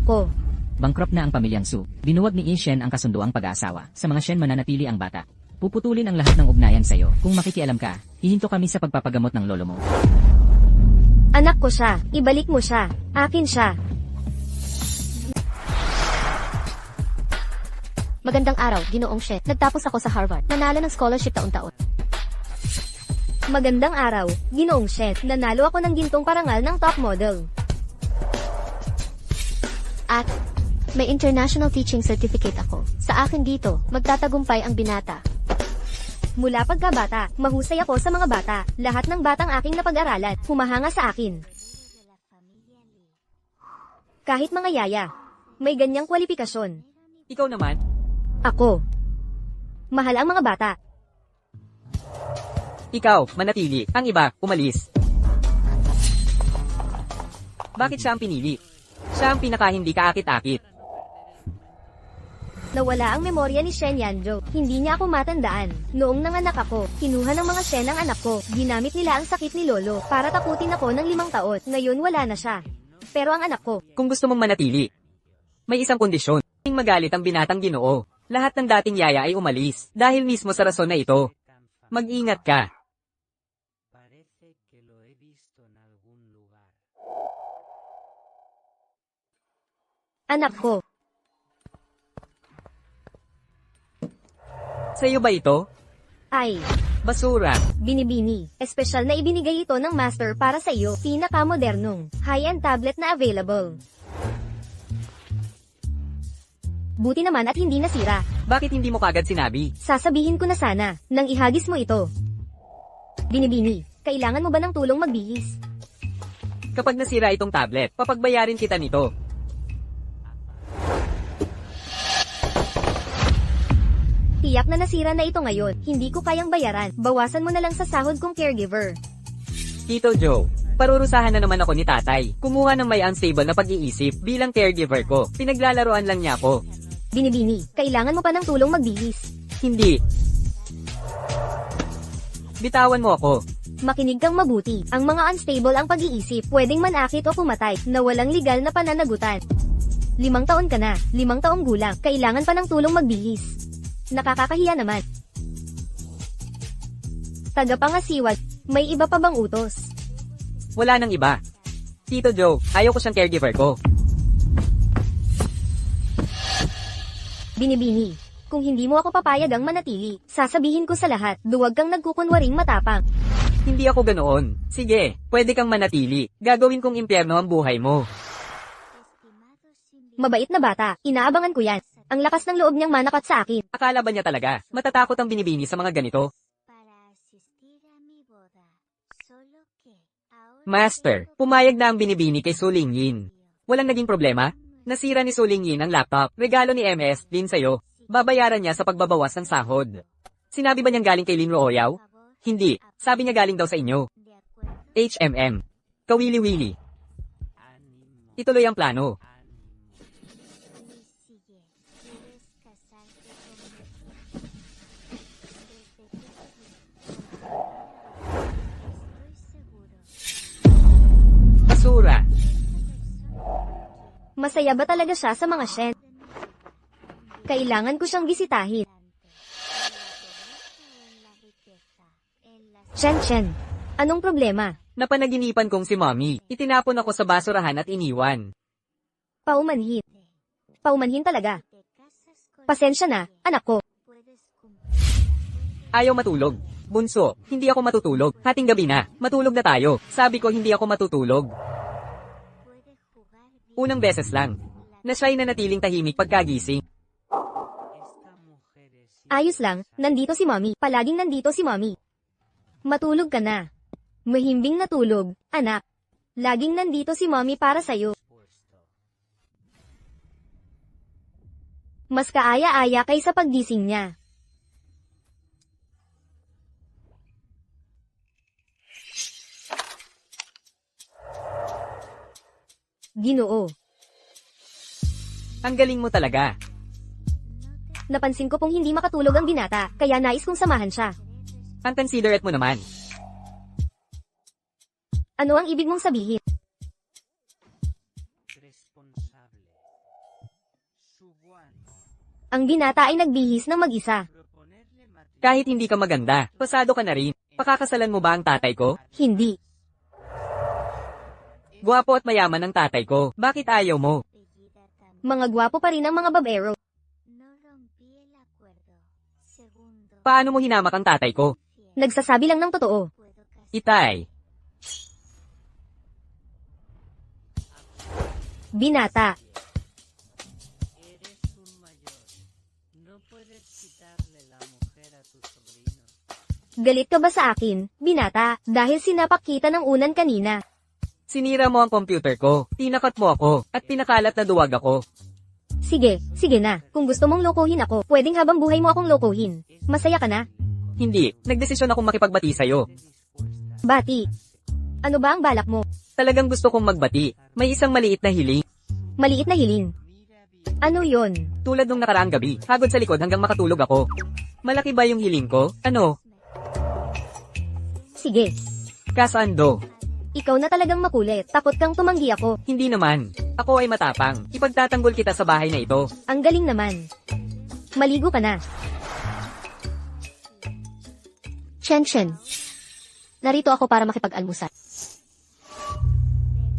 ko. Bankrupt na ang pamilyang Su. Binuwag ni Shen ang kasunduang pag-aasawa. Sa mga Shen mananatili ang bata. Puputulin ang lahat ng ugnayan sa'yo. Kung makikialam ka, hihinto kami sa pagpapagamot ng lolo mo. Anak ko siya. Ibalik mo siya. Akin siya. Magandang araw, Ginoong Shen. Nagtapos ako sa Harvard. Nanalo ng scholarship taon-taon. Magandang araw, Ginoong Shen. Nanalo ako ng gintong parangal ng top model. At may international teaching certificate ako. Sa akin dito, magtatagumpay ang binata. Mula pagkabata, mahusay ako sa mga bata. Lahat ng batang aking napag-aralan, humahanga sa akin. Kahit mga yaya, may ganyang kwalifikasyon. Ikaw naman? Ako. Mahal ang mga bata. Ikaw, manatili. Ang iba, umalis. Bakit siya ang pinili? Siya ang pinaka hindi kaakit-akit. Nawala ang memorya ni Shen Yanzhou. Hindi niya ako matandaan. Noong nanganak ako, kinuha ng mga Shen ang anak ko. Ginamit nila ang sakit ni Lolo para takutin ako ng 5 taon. Ngayon wala na siya. Pero ang anak ko, Kung gusto mong manatili, may isang kondisyon. Hindi magalit ang binatang Ginoo. Lahat ng dating yaya ay umalis. Dahil mismo sa rason na ito. Mag-ingat ka. anak ko, Sa'yo ba ito? ay, Basura. binibini. Espesyal na ibinigay ito ng master para sa iyo. Pinakamodernong, high-end tablet na available. Buti naman at hindi nasira. Bakit hindi mo kagad sinabi? Sasabihin ko na sana, nang ihagis mo ito. Binibini, kailangan mo ba ng tulong magbihis? Kapag nasira itong tablet, papagbayarin kita nito. Tiyak na nasira na ito ngayon, hindi ko kayang bayaran. Bawasan mo na lang sa sahod kong caregiver. Tito Joe, parurusahan na naman ako ni tatay. Kumuha ng may unstable na pag-iisip bilang caregiver ko. Pinaglalaroan lang niya ako. Binibini, kailangan mo pa ng tulong magbihis. Hindi. Bitawan mo ako. Makinig kang mabuti. Ang mga unstable ang pag-iisip, pwedeng manakit o pumatay, na walang legal na pananagutan. 5 taon ka na, 5 taong gulang, kailangan pa ng tulong magbihis. Nakakakahiya naman. Tagapangasiwag, may iba pa bang utos? Wala nang iba. Tito Joe, ayaw ko siyang caregiver ko. Binibini, kung hindi mo ako papayagang manatili, sasabihin ko sa lahat, duwag kang nagkukunwaring matapang. Hindi ako ganoon. Sige, pwede kang manatili. Gagawin kong impyerno ang buhay mo. Mabait na bata, inaabangan ko yan. Ang lakas ng loob niyang manakat sa akin. Akala ba niya talaga? Matatakot ang binibini sa mga ganito? Master, pumayag na ang binibini kay Su Lingyin. Walang naging problema? Nasira ni Su Lingyin ang laptop. Regalo ni MS din sa'yo. Babayaran niya sa pagbabawas ng sahod. Sinabi ba niyang galing kay Lin Rooyaw? Hindi. Sabi niya galing daw sa inyo. HMM. Kawili-wili. Ituloy ang plano. Basura. Masaya ba talaga siya sa mga Shen? Kailangan ko siyang bisitahin. Shen, anong problema? Napanaginipan kong si Mommy. Itinapon ako sa basurahan at iniwan. Paumanhin. Paumanhin talaga. Pasensya na, anak ko. Ayaw matulog. Bunso, hindi ako matutulog. Hating gabi na. Matulog na tayo. Sabi ko hindi ako matutulog. Unang beses lang. Na siya'y nanatiling tahimik pagkagising. Ayos lang, nandito si Mommy. Palaging nandito si Mommy. Matulog ka na. Mahimbing natulog, anak. Laging nandito si Mommy para sa'yo. Mas kaaya-aya kaysa paggising niya. Ginoo. Ang galing mo talaga. Napansin ko pong hindi makatulog ang binata, kaya nais kong samahan siya. Ang considerate mo naman. Ano ang ibig mong sabihin? Ang binata ay nagbihis ng mag-isa. Kahit hindi ka maganda, pasado ka na rin. Pakakasalan mo ba ang tatay ko? Hindi. Gwapo at mayaman ang tatay ko. Bakit ayaw mo? Mga gwapo pa rin ang mga babero. Paano mo hinamak ang tatay ko? Nagsasabi lang ng totoo. Itay. Binata. Galit ka ba sa akin, binata, dahil sinapak kita ng unan kanina? Sinira mo ang computer ko, tinakat mo ako, at pinakalat na duwag ako. Sige, sige na. Kung gusto mong lokohin ako, pwedeng habang buhay mo akong lokohin. Masaya ka na? Hindi, nagdesisyon akong makipagbati sa'yo. Bati. Ano ba ang balak mo? Talagang gusto kong magbati. May isang maliit na hiling. Maliit na hiling. Ano yon? Tulad nung nakaraang gabi, hagod sa likod hanggang makatulog ako. Malaki ba yung hiling ko? Ano? Sige. Kasando? Ikaw na talagang makulit. Takot kang tumanggi ako. Hindi naman. Ako ay matapang. Ipagtatanggol kita sa bahay na ito. Ang galing naman. Maligo ka na. Chen. Narito ako para makipag-almusal.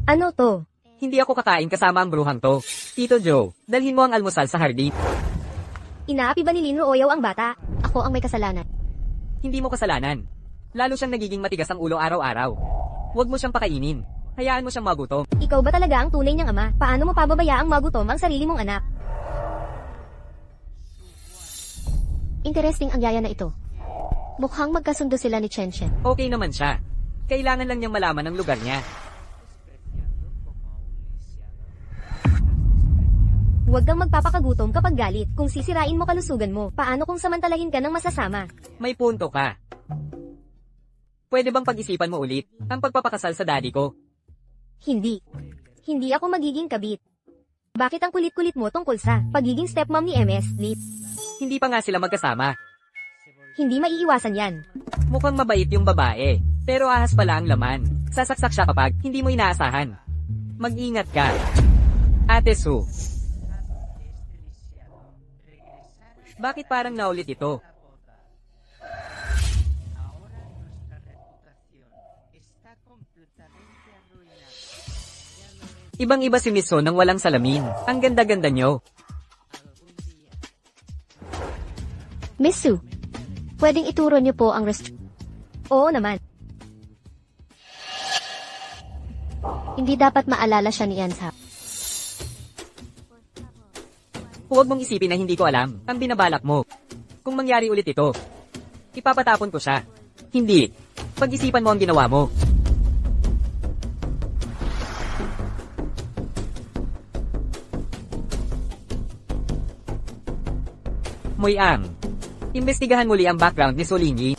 Ano to? Hindi ako kakain kasama ang bruhang to. Tito Joe, dalhin mo ang almusal sa hardin. Inaapi ba ni Lino Oyaw ang bata? Ako ang may kasalanan. Hindi mo kasalanan. Lalo siyang nagiging matigas ang ulo araw-araw. Huwag mo siyang pakainin. Hayaan mo siyang magutom. Ikaw ba talaga ang tunay niyang ama? Paano mo pababayaang magutom ang sarili mong anak? Interesting ang yaya na ito. Mukhang magkasundo sila ni Chen. Okay naman siya. Kailangan lang niyang malaman ang lugar niya. Huwag kang magpapakagutom kapag galit. Kung sisirain mo kalusugan mo, paano kung samantalahin ka ng masasama? May punto ka. Pwede bang pag-isipan mo ulit ang pagpapakasal sa daddy ko? Hindi. Hindi ako magiging kabit. Bakit ang kulit-kulit mo tungkol sa pagiging stepmom ni MS, Lip? Hindi pa nga sila magkasama. Hindi maiiwasan yan. Mukhang mabait yung babae. Pero ahas pala ang laman. Sasaksak siya kapag hindi mo inaasahan. Mag-ingat ka. Ate Sue. Bakit parang naulit ito? Ibang-iba si Miss So nang walang salamin. Ang ganda-ganda nyo. Miss Sue, pwedeng ituro niyo po ang Oo naman. Hindi dapat maalala siya ni Ansa. Huwag mong isipin na hindi ko alam ang binabalak mo. Kung mangyari ulit ito, ipapatapon ko siya. Hindi. Pag-isipan mo ang ginawa mo. Moyang. Imbestigahan muli ang background ni Solingi.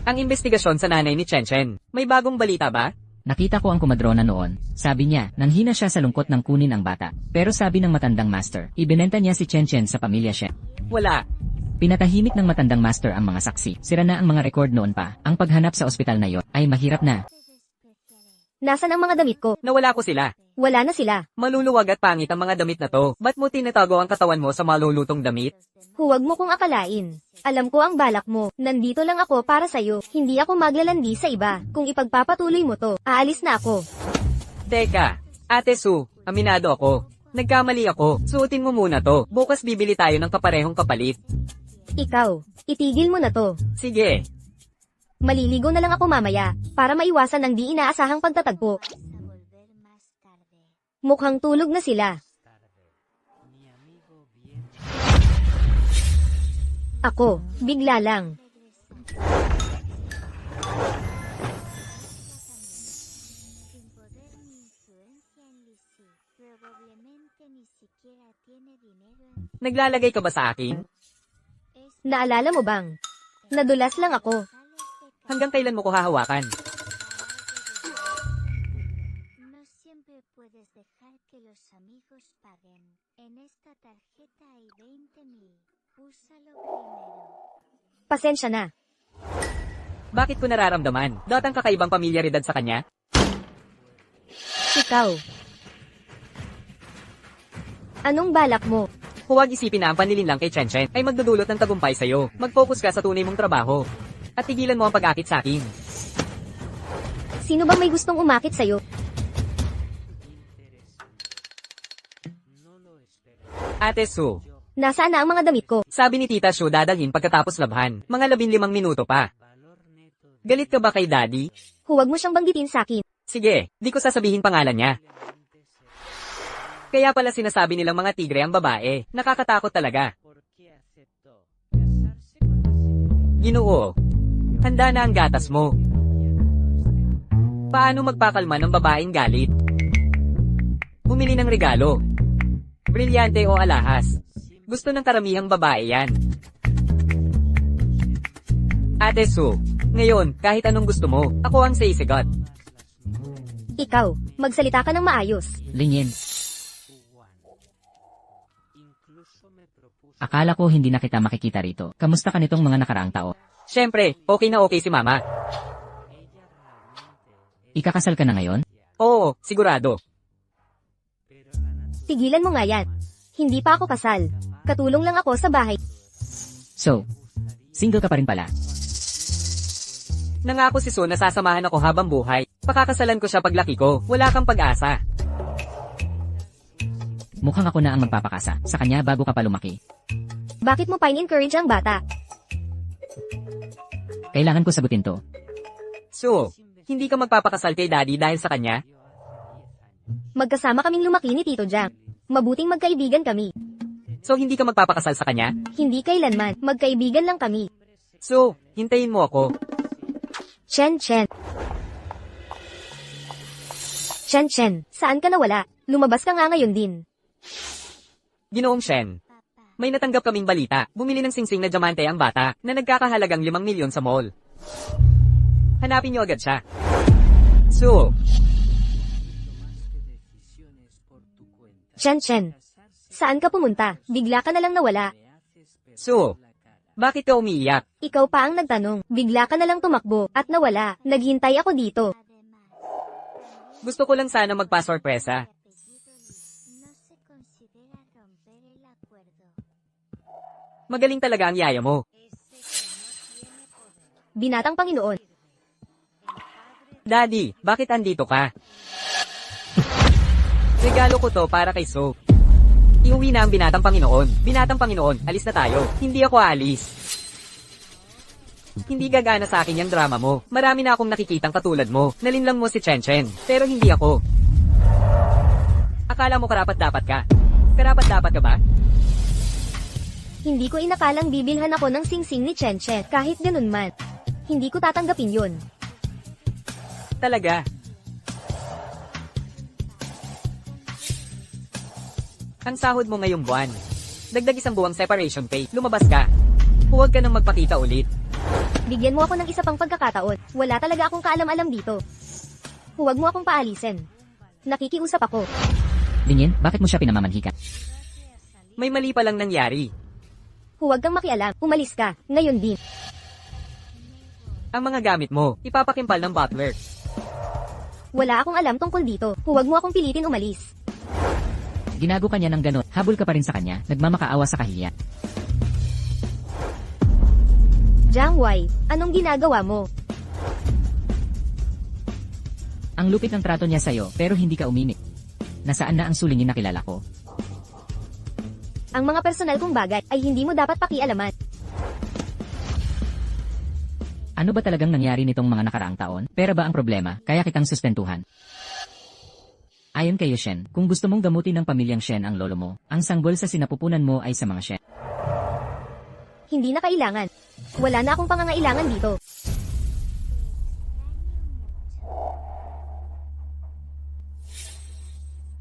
Ang investigasyon sa nanay ni Chen. May bagong balita ba? Nakita ko ang kumadrona noon. Sabi niya, nanghina siya sa lungkot ng kunin ang bata. Pero sabi ng matandang master, ibinenta niya si Chen sa pamilya Shen. Wala. Pinatahimik ng matandang master ang mga saksi. Sira na ang mga record noon pa. Ang paghanap sa ospital na yon ay mahirap na. Nasaan ang mga damit ko? Nawala ko sila. Wala na sila. Maluluwag at pangit ang mga damit na to. Ba't mo tinatago ang katawan mo sa malulutong damit? Huwag mo kong akalain. Alam ko ang balak mo. Nandito lang ako para sa'yo. Hindi ako maglalandi sa iba. Kung ipagpapatuloy mo to, aalis na ako. Teka, Ate Sue, aminado ako. Nagkamali ako. Suotin mo muna to. Bukas bibili tayo ng kaparehong kapalit. Ikaw, itigil mo na to. Sige. Maliligo na lang ako mamaya, para maiwasan ang di inaasahang pagtatagpo. Mukhang tulog na sila. Ako, bigla lang. Naglalagay ka ba sa akin? Naalala mo bang? Nadulas lang ako. Hanggang kailan mo ko hahawakan? No siempre puedes dejar que los amigos paguen. En esta tarjeta hay 20,000. Úsalo primero. Pasensya na. Bakit ko nararamdaman? Datang kakaibang pamilyaridad sa kanya? Ikaw. Anong balak mo? Huwag isipin na ang panlilinlang kay Chen ay magdudulot ng tagumpay sa'yo. Mag-focus ka sa tunay mong trabaho. At tigilan mo ang pag-akit sa akin. Sino ba may gustong umakit sa'yo? Ate Su, Nasaan na ang mga damit ko? sabi ni Tita Shu dadalhin pagkatapos labhan. Mga 15 minuto pa. Galit ka ba kay Daddy? Huwag mo siyang banggitin sa akin. Sige, di ko sasabihin pangalan niya. Kaya pala sinasabi nilang mga tigre ang babae. Nakakatakot talaga. Ginoo, handa na ang gatas mo. Paano magpakalma ng babaeng galit? Bumili ng regalo. Brilyante o alahas. Gusto ng karamihang babae yan. Ate Su, ngayon, kahit anong gusto mo, ako ang sisigot. Ikaw, magsalita ka ng maayos. Lingyin. Akala ko hindi na kita makikita rito. Kamusta ka nitong mga nakaraang tao? Siyempre, okay na okay si Mama. Ikakasal ka na ngayon? Oo, sigurado. Tigilan mo nga yan. Hindi pa ako kasal. Katulong lang ako sa bahay. So, single ka pa rin pala. Nangako si Su na sasamahan ako habang buhay. Pakakasalan ko siya paglaki ko. Wala kang pag-asa. Mukhang ako na ang magpapakasa sa kanya bago ka pa lumaki. Bakit mo pa in-encourage ang bata? Kailangan ko sagutin to. Su, hindi ka magpapakasal kay Daddy dahil sa kanya? Magkasama kaming lumaki ni Tito Jang. Mabuting magkaibigan kami. So hindi ka magpapakasal sa kanya? Hindi kailanman. Magkaibigan lang kami. Su, hintayin mo ako. Chen. Chen, saan ka nawala? Lumabas ka nga ngayon din. Ginoong Shen, may natanggap kaming balita. Bumili ng singsing na diamante ang bata na nagkakahalagang 5 milyon sa mall. Hanapin niyo agad siya. Su, Chen, saan ka pumunta? Bigla ka na lang nawala. Su, bakit ka umiiyak? Ikaw pa ang nagtanong. Bigla ka na lang tumakbo at nawala. Naghintay ako dito. Gusto ko lang sana magpa-sorpresa. No se considera romper el acuerdo. Magaling talaga ang yaya mo. Binatang Panginoon. Daddy, bakit andito ka? Regalo ko to para kay So. Iuwi na ang binatang Panginoon. Binatang Panginoon, alis na tayo. Hindi ako aalis. Hindi gagana sa akin yung drama mo. Marami na akong nakikitang katulad mo. Nalinlang mo si Chen. Pero hindi ako. Akala mo karapat-dapat ka? Karapat-dapat ka ba? Hindi ko inakalang bibilhan ako ng singsing ni Chen. Kahit ganun man. Hindi ko tatanggapin yun. Talaga. Ang sahod mo ngayong buwan. Dagdag 1 buwang separation pay. Lumabas ka. Huwag ka nang magpakita ulit. Bigyan mo ako ng isa pang pagkakataon. Wala talaga akong kaalam-alam dito. Huwag mo akong paalisin. Nakikiusap ako. Lingyin, bakit mo siya pinamamanhikan? May mali pa lang nangyari. Huwag kang makialam. Umalis ka. Ngayon din. Ang mga gamit mo, ipapakimpal ng butler. Wala akong alam tungkol dito. Huwag mo akong pilitin umalis. Ginago ka niya ng ganon, habol ka pa rin sa kanya, nagmamakaawa sa kahiya. Jiang Wei, anong ginagawa mo? Ang lupit ng trato niya sa'yo, pero hindi ka umimik. Nasaan na ang sulingin na kilala ko? Ang mga personal kong bagay ay hindi mo dapat pakialaman. Ano ba talagang nangyari nitong mga nakaraang taon? Pera ba ang problema, kaya kitang sustentuhan? Ayon kay Shen, kung gusto mong gamutin ng pamilyang Shen ang lolo mo, ang sanggol sa sinapupunan mo ay sa mga Shen. Hindi na kailangan. Wala na akong pangangailangan dito.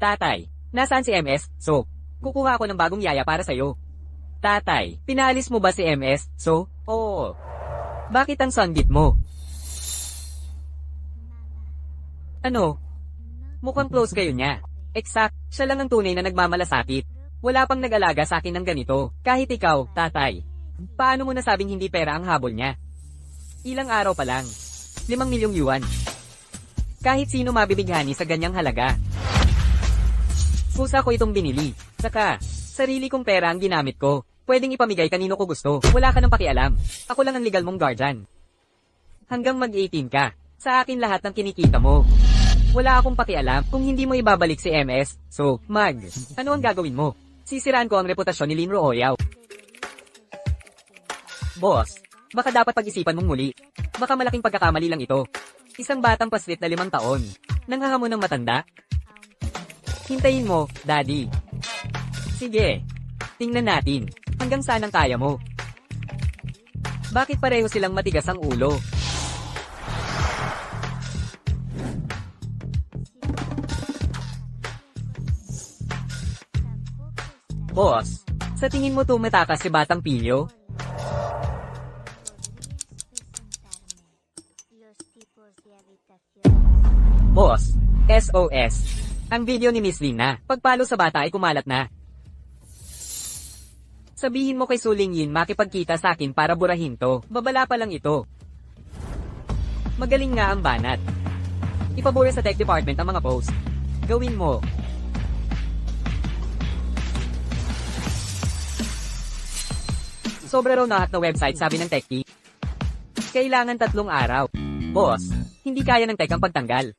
Tatay, nasaan si MS? So, kukuha ako ng bagong yaya para sa'yo. Tatay, pinaalis mo ba si MS? So, oo. Bakit ang sanggit mo? Ano? Mukhang close kayo niya. Exact, siya lang ang tunay na nagmamalasakit. Wala pang nag-alaga sa akin ng ganito. Kahit ikaw, tatay. Paano mo nasabing hindi pera ang habol niya? Ilang araw pa lang. 5 milyong yuan. Kahit sino mabibighani sa ganyang halaga. Kusa ko itong binili. Saka, sarili kong pera ang ginamit ko. Pwedeng ipamigay kanino ko gusto. Wala ka ng pakialam. Ako lang ang legal mong guardian. Hanggang mag-18 ka. Sa akin lahat ng kinikita mo. Wala akong pakialam kung hindi mo ibabalik si MS. So, ano ang gagawin mo? Sisiraan ko ang reputasyon ni Lin Ruoyao. Boss, baka dapat pag-isipan mong muli. Baka malaking pagkakamali lang ito. Isang batang paslit na 5 taon. Nanghahamon ng matanda? Hintayin mo, Daddy. Sige, tingnan natin. Hanggang saan ang kaya mo? Bakit pareho silang matigas ang ulo? Boss, sa tingin mo tumatakas si Batang Pilyo? Los tipos de habitaciones. Boss, SOS. Ang video ni Miss Lin na. Pagpalo sa bata ay kumalat na. Sabihin mo kay Suling Yin makipagkita sa akin para burahin to. Babala pa lang ito. Magaling nga ang banat. Ipabura sa tech department ang mga post. Gawin mo. Sobra raw na-hack na website, sabi ng techie. Kailangan 3 araw. Boss, hindi kaya ng tech ang pagtanggal.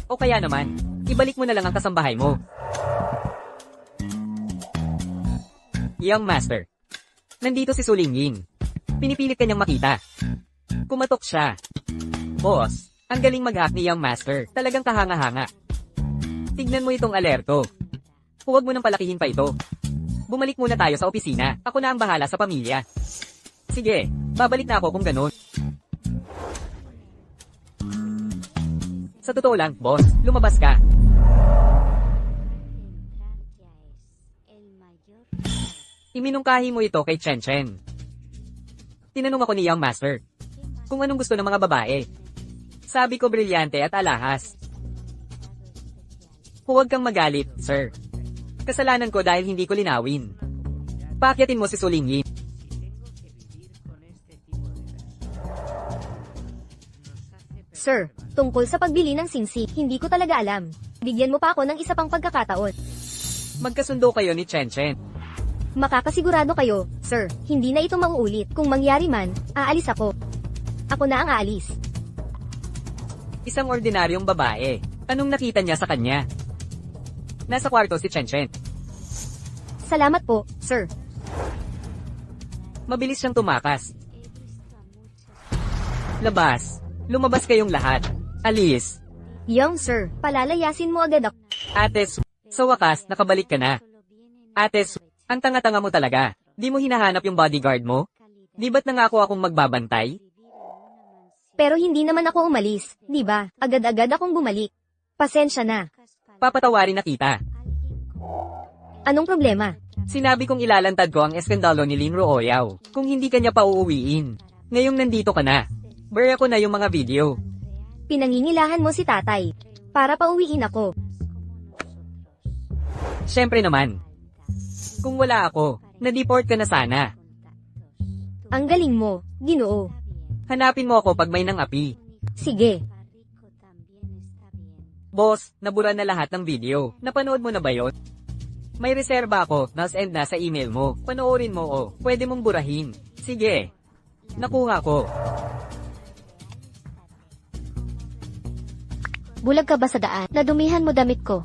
O kaya naman, ibalik mo na lang ang kasambahay mo. Young Master. Nandito si Suling Yin. Pinipilit kanyang makita. Kumatok siya. Boss, ang galing mag-hack ni Young Master. Talagang kahanga-hanga. Tignan mo itong alerto. Huwag mo nang palakihin pa ito. Bumalik muna tayo sa opisina. Ako na ang bahala sa pamilya. Sige, babalik na ako kung ganun. Sa totoo lang, boss, lumabas ka. Entrar ya es el mayor. Iminungkahi mo ito kay Chen Chen. Tinanong ako ni Young Master kung anong gusto ng mga babae. Sabi ko brilyante at alahas. Huwag kang magalit, sir. Kasalanan ko dahil hindi ko linawin. Paakyatin mo si Suling Yin. Sir, tungkol sa pagbili ng sinsi, hindi ko talaga alam. Bigyan mo pa ako ng isa pang pagkakataon. Magkasundo kayo ni Chen Chen. Makakasigurado kayo, sir, hindi na ito mauulit. Kung mangyari man, aalis ako. Ako na ang aalis. Isang ordinaryong babae. Anong nakita niya sa kanya? Nasa kwarto si Chen Chen. Salamat po, sir. Mabilis siyang tumakas. Labas. Lumabas kayong lahat. Alis. Young sir, palalayasin mo agad ako. Ate Su, sa wakas, nakabalik ka na. Ate Su, ang tanga-tanga mo talaga. Di mo hinahanap yung bodyguard mo? Di ba't nangako akong magbabantay? Pero hindi naman ako umalis, di ba? Agad-agad akong bumalik. Pasensya na. Papatawarin na kita. Anong problema? Sinabi kong ilalantad ko ang eskandalo ni Lin Ruoyao. Kung hindi kanya pa uuwiin. Ngayong nandito ka na. Bare ko na yung mga video. Pinangingilahan mo si tatay. Para pauwiin ako. Siyempre naman. Kung wala ako, na-deport ka na sana. Ang galing mo, Ginoo. Hanapin mo ako pag may nang-api. Sige. Boss, nabura na lahat ng video. Napanood mo na ba yun? May reserba ako, nas-end na sa email mo. Panoorin mo o, pwede mong burahin. Sige. Nakuha ko. Bulag ka ba sa daan? Nadumihan mo damit ko.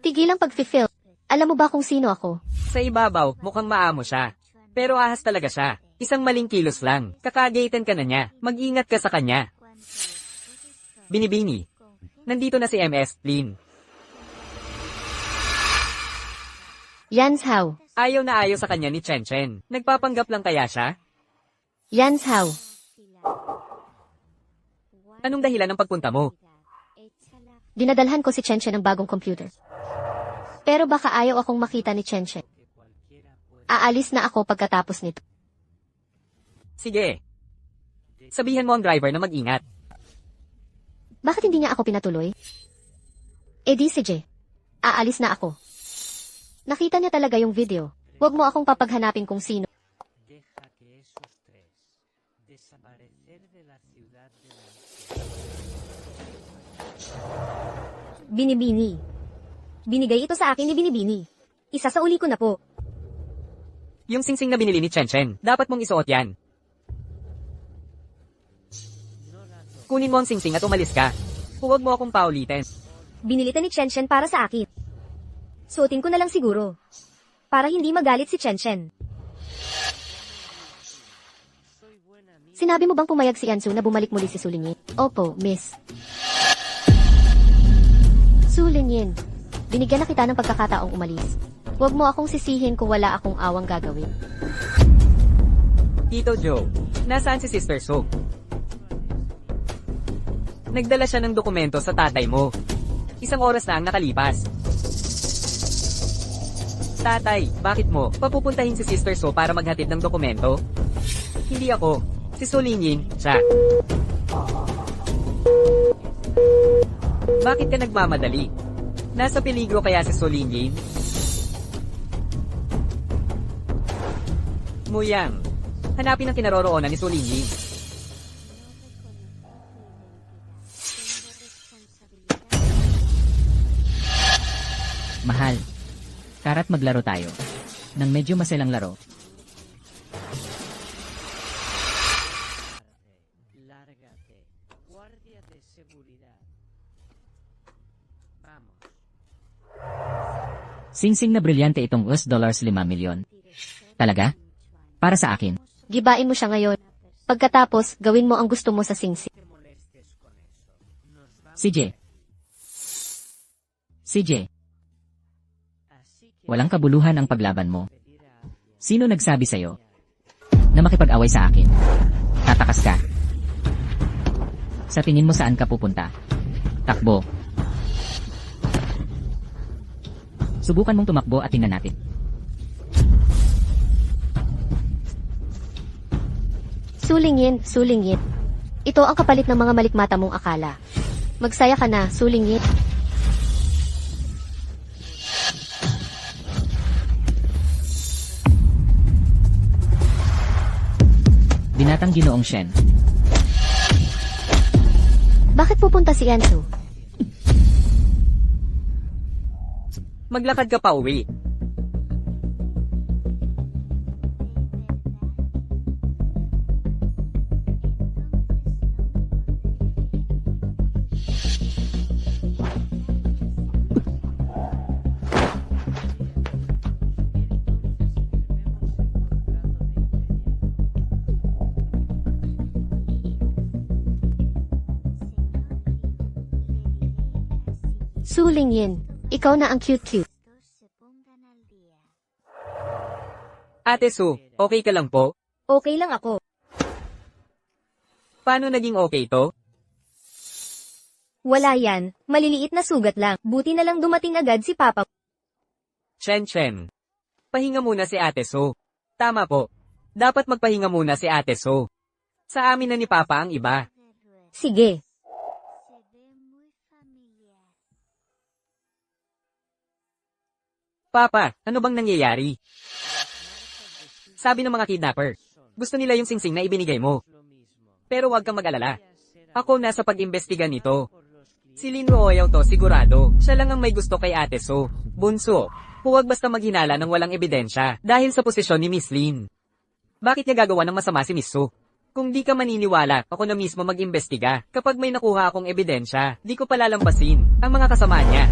Tigilang pag-fill. Alam mo ba kung sino ako? Sa ibabaw, mukhang maamo siya. Pero ahas talaga siya. Isang maling kilos lang. Kakagaitan ka na niya. Mag-ingat ka sa kanya. Binibini. Nandito na si MS, Lin. Yan's how. Ayaw na ayaw sa kanya ni Chen Chen. Nagpapanggap lang kaya siya? Yan's how. Anong dahilan ng pagpunta mo? Dinadalhan ko si Chenchen ng bagong computer. Pero baka ayaw akong makita ni Chenchen. Aalis na ako pagkatapos nito. Sige. Sabihan mo ang driver na mag-ingat. Bakit hindi niya ako pinatuloy? Eh di si J. Aalis na ako. Nakita niya talaga yung video. Huwag mo akong papaghanapin kung sino. Binibini. Binigay ito sa akin ni Binibini. Isa sa uli ko na po. Yung singsing na binili ni Chen, dapat mong isuot yan. Kunin mo ang singsing at umalis ka. Huwag mo akong paulitin. Binili ito ni Chen para sa akin. Suotin ko na lang siguro. Para hindi magalit si Chen. Sinabi mo bang pumayag si Ansu na bumalik muli si Sulingyin? Opo, miss. Sulingyin, binigyan na kita ng pagkakataong umalis. Huwag mo akong sisihin kung wala akong awang gagawin. Tito Joe, nasaan si Sister So? Nagdala siya ng dokumento sa tatay mo. Isang oras na ang nakalipas. Tatay, bakit mo papupuntahin si Sister So para maghatid ng dokumento? Hindi ako. Si Sulingyin, siya. Bakit ka nagmamadali? Nasa peligro kaya si Sulingyin? Muyang, hanapin ang kinaroroonan ni Sulingyin. Mahal. Karat maglaro tayo. Nang medyo maselang laro. Singsing na brilyante itong $5 milyon. Talaga? Para sa akin. Gibain mo siya ngayon. Pagkatapos, gawin mo ang gusto mo sa singsing. CJ. CJ. Walang kabuluhan ang paglaban mo. Sino nagsabi sa'yo na makipag-away sa akin? Tatakas ka. Sa tingin mo saan ka pupunta? Takbo. Subukan mong tumakbo at tingnan natin. Sulingyin. Ito ang kapalit ng mga malikmata mong akala. Magsaya ka na, Sulingyin. Binatang Ginoong Shen. Bakit pupunta si Ansu? Maglakad ka pa uwi. Sulingyin, ikaw na ang cute-cute. Se pongan al día. Ate Su, okay ka lang po? Okay lang ako. Paano naging okay to? Wala yan. Maliliit na sugat lang. Buti na lang dumating agad si Papa. Chen. Pahinga muna si Ate Su. Tama po. Dapat magpahinga muna si Ate Su. Sa amin na ni Papa ang iba. Sige. Se ve muy familiar. Papa, ano bang nangyayari? Sabi ng mga kidnapper, gusto nila yung singsing na ibinigay mo. Pero huwag kang mag-alala. Ako nasa pag-imbestiga nito. Si Lin Ruoyaw to sigurado. Siya lang ang may gusto kay Ate So. Bunso, huwag basta maghinala ng walang ebidensya dahil sa posisyon ni Miss Lin. Bakit niya gagawa ng masama si Miss So? Kung di ka maniniwala, ako na mismo mag-imbestiga. Kapag may nakuha akong ebidensya, di ko palalampasin ang mga kasama niya.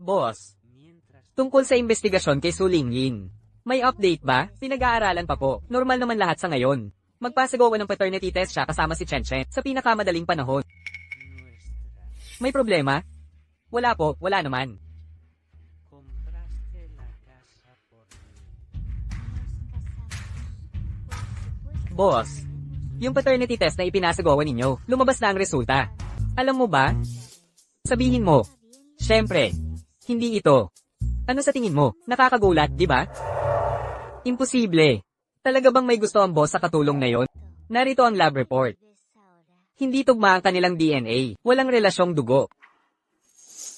Boss, tungkol sa investigasyon kay Sulingyin, may update ba? Pinag-aaralan pa po. Normal naman lahat sa ngayon. Magpasagawa ng paternity test siya kasama si Chen sa pinakamadaling panahon. May problema? Wala po, wala naman. Boss, yung paternity test na ipinasagawa ninyo, lumabas na ang resulta. Alam mo ba? Sabihin mo, syempre, hindi ito. Ano sa tingin mo? Nakakagulat, di ba? Imposible. Talaga bang may gusto ang boss sa katulong na yon? Narito ang lab report. Hindi tugma ang kanilang DNA. Walang relasyong dugo.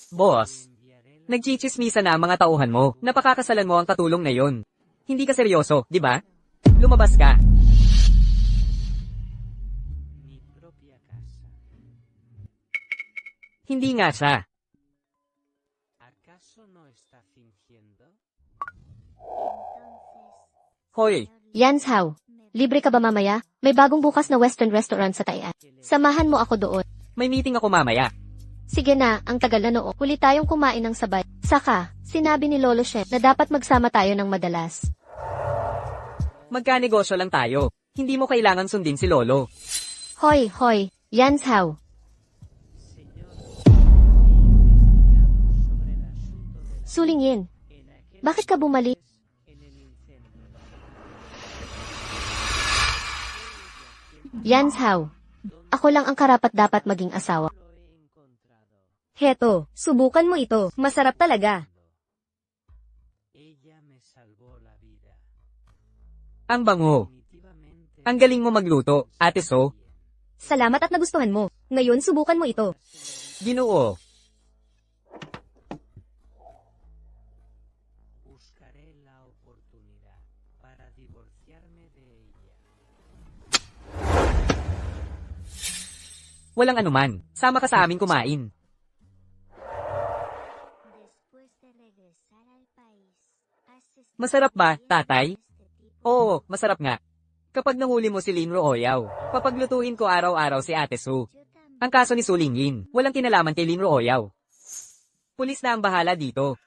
Boss, Nagchichismisa na ang mga tauhan mo. Napakakasalan mo ang katulong na yon. Hindi ka seryoso, di ba? Lumabas ka. Hindi nga siya. Hoy, Yans Hao, libre ka ba mamaya? May bagong bukas na western restaurant sa Taian. Samahan mo ako doon. may meeting ako mamaya. Sige na, ang tagal na noo. Huli tayong kumain ng sabay. Saka, sinabi ni Lolo Shen na dapat magsama tayo ng madalas. Magkanegosyo lang tayo. Hindi mo kailangan sundin si Lolo. Hoy, Yans Hao. Sulingin. Bakit ka bumalik? Yans Hao. Ako lang ang karapat-dapat maging asawa. Heto, subukan mo ito. Masarap talaga. Ang bango. Ang galing mo magluto, Ate So. Salamat at nagustuhan mo. Ngayon subukan mo ito. Ginoo. Walang anuman. Sama ka sa amin kumain. Después de regresar al país, haces Masarap ba, tatay? Oo, masarap nga. Kapag nahuli mo si Lin Rooyaw, papaglutuin ko araw-araw si Ate Su. yo también. Ang kaso ni Sulingin, walang kinalaman kay Lin Rooyaw. Pulis na ang bahala dito.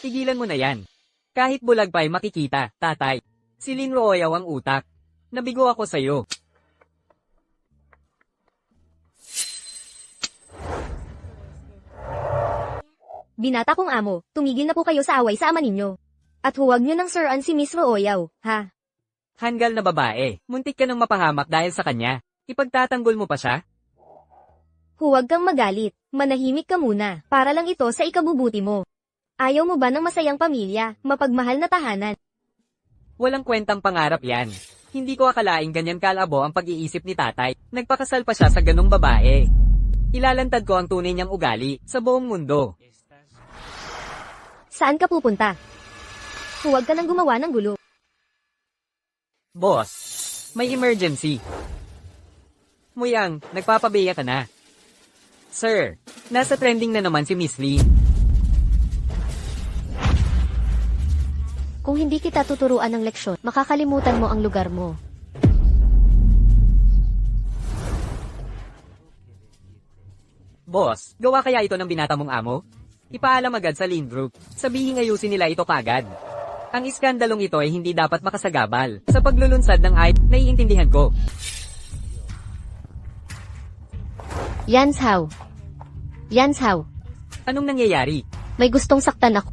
Tigilan mo na yan. Kahit bulag pa'y makikita, tatay. Si Lin Rooyaw ang utak. Nabigo ako sa'yo. Binata kong amo, tumigil na po kayo sa away sa ama ninyo. At huwag nyo nang siran si Miss Rooyaw, ha? Hanggal na babae, muntik ka nang mapahamak dahil sa kanya. Ipagtatanggol mo pa siya? Huwag kang magalit. Manahimik ka muna, para lang ito sa ikabubuti mo. Ayaw mo ba ng masayang pamilya, mapagmahal na tahanan? Walang kwentang pangarap yan. Hindi ko akalaing ganyan kalabo ang pag-iisip ni tatay. Nagpakasal pa siya sa ganung babae. Ilalantad ko ang tunay niyang ugali sa buong mundo. Saan ka pupunta? Huwag ka nang gumawa ng gulo. Boss, may emergency. Muyang, nagpapabeya ka na. Sir, nasa trending na naman si Miss Lee. Kung hindi kita tuturuan ng leksyon, makakalimutan mo ang lugar mo. Boss, gawa kaya ito ng binata mong amo? Ipaalam agad sa Lin Group. Sabihin ayusin nila ito kagad. Ang iskandalong ito ay hindi dapat makasagabal. Sa paglulunsad ng hype, naiintindihan ko. Yans Hao. Yans Hao. Anong nangyayari? May gustong saktan ako.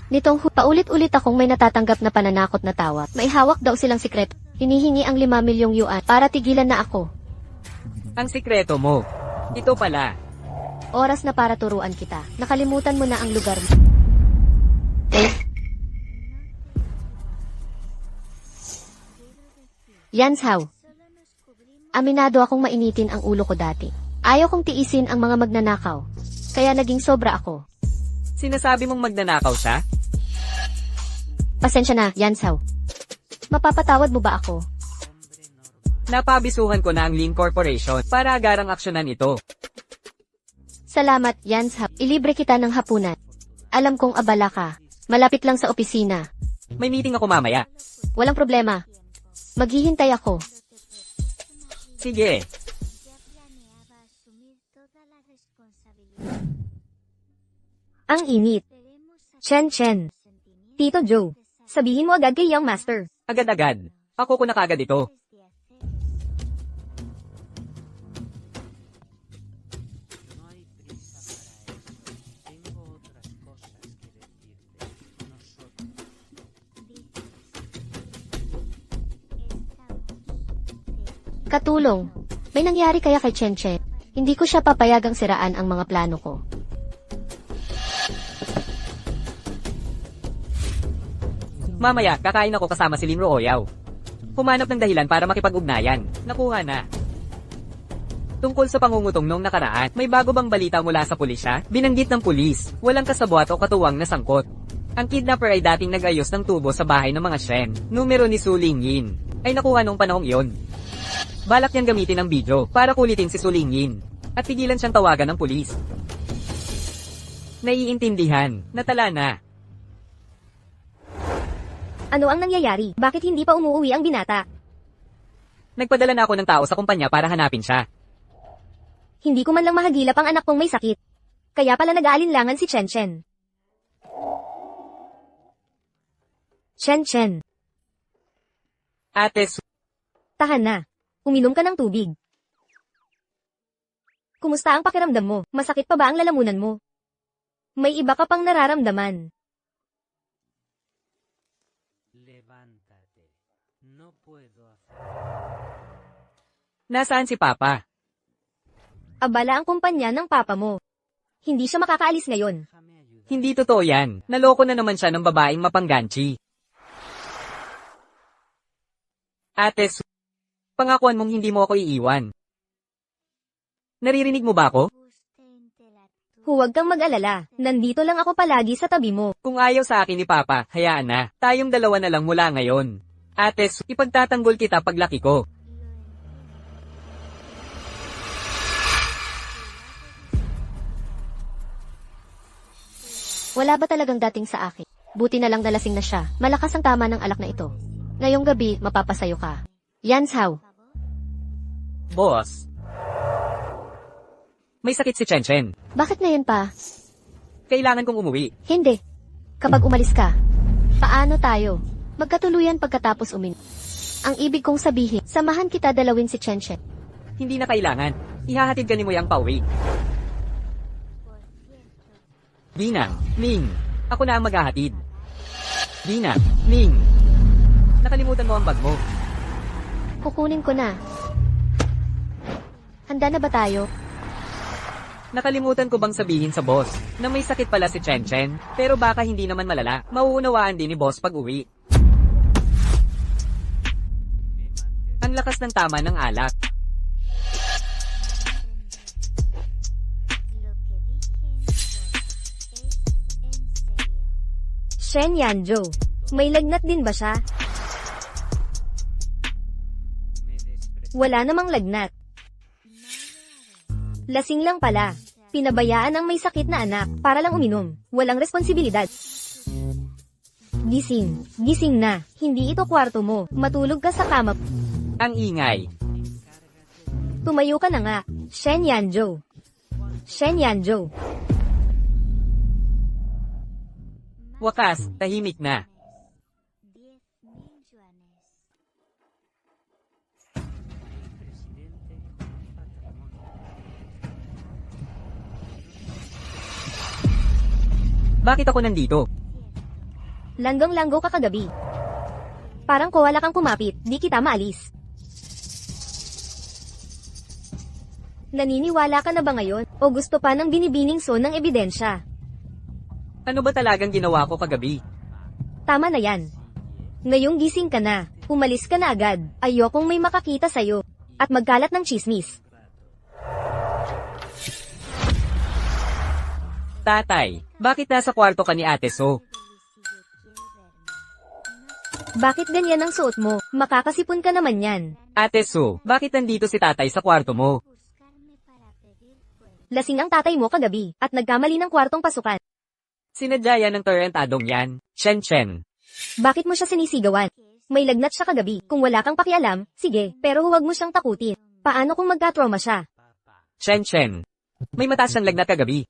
Nitong paulit-ulit akong may natatanggap na pananakot na tawag. May hawak daw silang sikreto. Hinihingi ang 5 milyong yuan para tigilan na ako. Ang sikreto mo. Ito pala. Oras na para turuan kita. Nakalimutan mo na ang lugar mo. Yans Hao. Solo nos cubrimos Aminado akong mainitin ang ulo ko dati. Ayaw kong tiisin ang mga magnanakaw. Kaya naging sobra ako. Sinasabi mong magnanakaw siya? Pasensya na, Yans Hao. Mapapatawad mo ba ako? Napabisuhan ko na ang Lin Corporation para agarang aksyonan ito. Salamat, Yans Hao. Ilibre kita ng hapunan. Alam kong abala ka. Malapit lang sa opisina. May meeting ako mamaya. Walang problema. Maghihintay ako. Sige. ya planeaba asumir toda la responsabilidad. Ang init. Veremos a Chen. sentimientos Tito Joe, de Sara sabihin mo agad kay Young Master. Agad-agad. Ako ko na kagad ito. antes de hacer Katulong. May nangyari kaya kay Chen Chen? Hindi ko siya papayagang siraan ang mga plano ko. Mamaya, kakain ako kasama si Lin Rooyaw. Humanap ng dahilan para makipag-ugnayan. Nakuha na. Tungkol sa pangungutong noong nakaraan, may bago bang balita mula sa pulisya? Binanggit ng pulis, walang kasabwat o katuwang na sangkot. Ang kidnapper ay dating nag-ayos ng tubo sa bahay ng mga Shen. Numero ni Su Lingyin ay nakuha noong panahong iyon. Balak niyang gamitin ang video para kulitin si Su Lingyin at pigilan siyang tawagan ng pulis. Naiintindihan, natala na. Ano ang nangyayari? Bakit hindi pa umuwi ang binata? Nagpadala na ako ng tao sa kumpanya para hanapin siya. Hindi ko man lang mahagilap ang anak kong may sakit. Kaya pala nag-aalinlangan si Chen Chen. Chen Chen, Ate Su, tahan na. Uminom ka ng tubig. Kumusta ang pakiramdam mo? Masakit pa ba ang lalamunan mo? May iba ka pang nararamdaman. nasaan si Papa? Abala ang kumpanya ng papa mo. Hindi siya makakaalis ngayon. Hindi totoo yan. Naloko na naman siya ng babaeng mapangganchi. Ate Su, pangakuan mong hindi mo ako iiwan. Naririnig mo ba ako? Huwag kang mag-alala. Nandito lang ako palagi sa tabi mo. Kung ayaw sa akin ni Papa, hayaan na. Tayong dalawa na lang mula ngayon. Ate Su, ipagtatanggol kita paglaki ko. Wala ba talagang dating sa akin? Buti na lang nalasing na siya. Malakas ang tama ng alak na ito. Ngayong gabi, mapapasayo ka. Yan, Sao. Boss. May sakit si Chen Chen. Bakit ngayon pa? Kailangan kong umuwi. Hindi. Kapag umalis ka, paano tayo? Magkatuluyan pagkatapos Ang ibig kong sabihin, samahan kita dalawin si Chen Chen. Hindi na kailangan. Ihahatid ka ni Moyang pauwi. Dina, Ning, ako na ang maghahatid. Dina, Ning, nakalimutan mo ang bag mo. Kukunin ko na. Handa na ba tayo? Nakalimutan ko bang sabihin sa boss na may sakit pala si Chen Chen, pero baka hindi naman malala. Mauunawaan din ni boss pag uwi. Ang lakas ng tama ng alak. Shen Yanzhou, may lagnat din ba siya? Wala namang lagnat. Lasing lang pala. Pinabayaan ang may sakit na anak para lang uminom. Walang responsibilidad. Gising. Gising na. Hindi ito kwarto mo. Matulog ka sa kama. Ang ingay. Tumayo ka na nga. Shen Yanzhou. Shen Yanzhou. Wakas, tahimik na. 10,000 yuanes. Bakit ako nandito? Langgang-langgo ka kagabi. Parang kowala kang kumapit, di kita maalis. Naniniwala ka na ba ngayon? O gusto pa ng binibining son ng ebidensya? Ano ba talagang ginawa ko kagabi? Tama na yan. Ngayong gising ka na, umalis ka na agad. Ayokong may makakita sa'yo. At magkalat ng chismis. Tatay, bakit nasa kwarto ka ni Ate So? Bakit ganyan ang suot mo? Makakasipon ka naman yan. Ate So, bakit nandito si tatay sa kwarto mo? Buscarme para pedir fuego. Lasing ang tatay mo kagabi, at nagkamali ng kwartong pasukan. Sinadya yan ng torrentadong yan, Chen Chen. Bakit mo siya sinisigawan? May lagnat siya kagabi. Kung wala kang pakialam, sige, pero huwag mo siyang takutin. Paano kung magka-trauma siya? Chen Chen. May mataas siyang lagnat kagabi.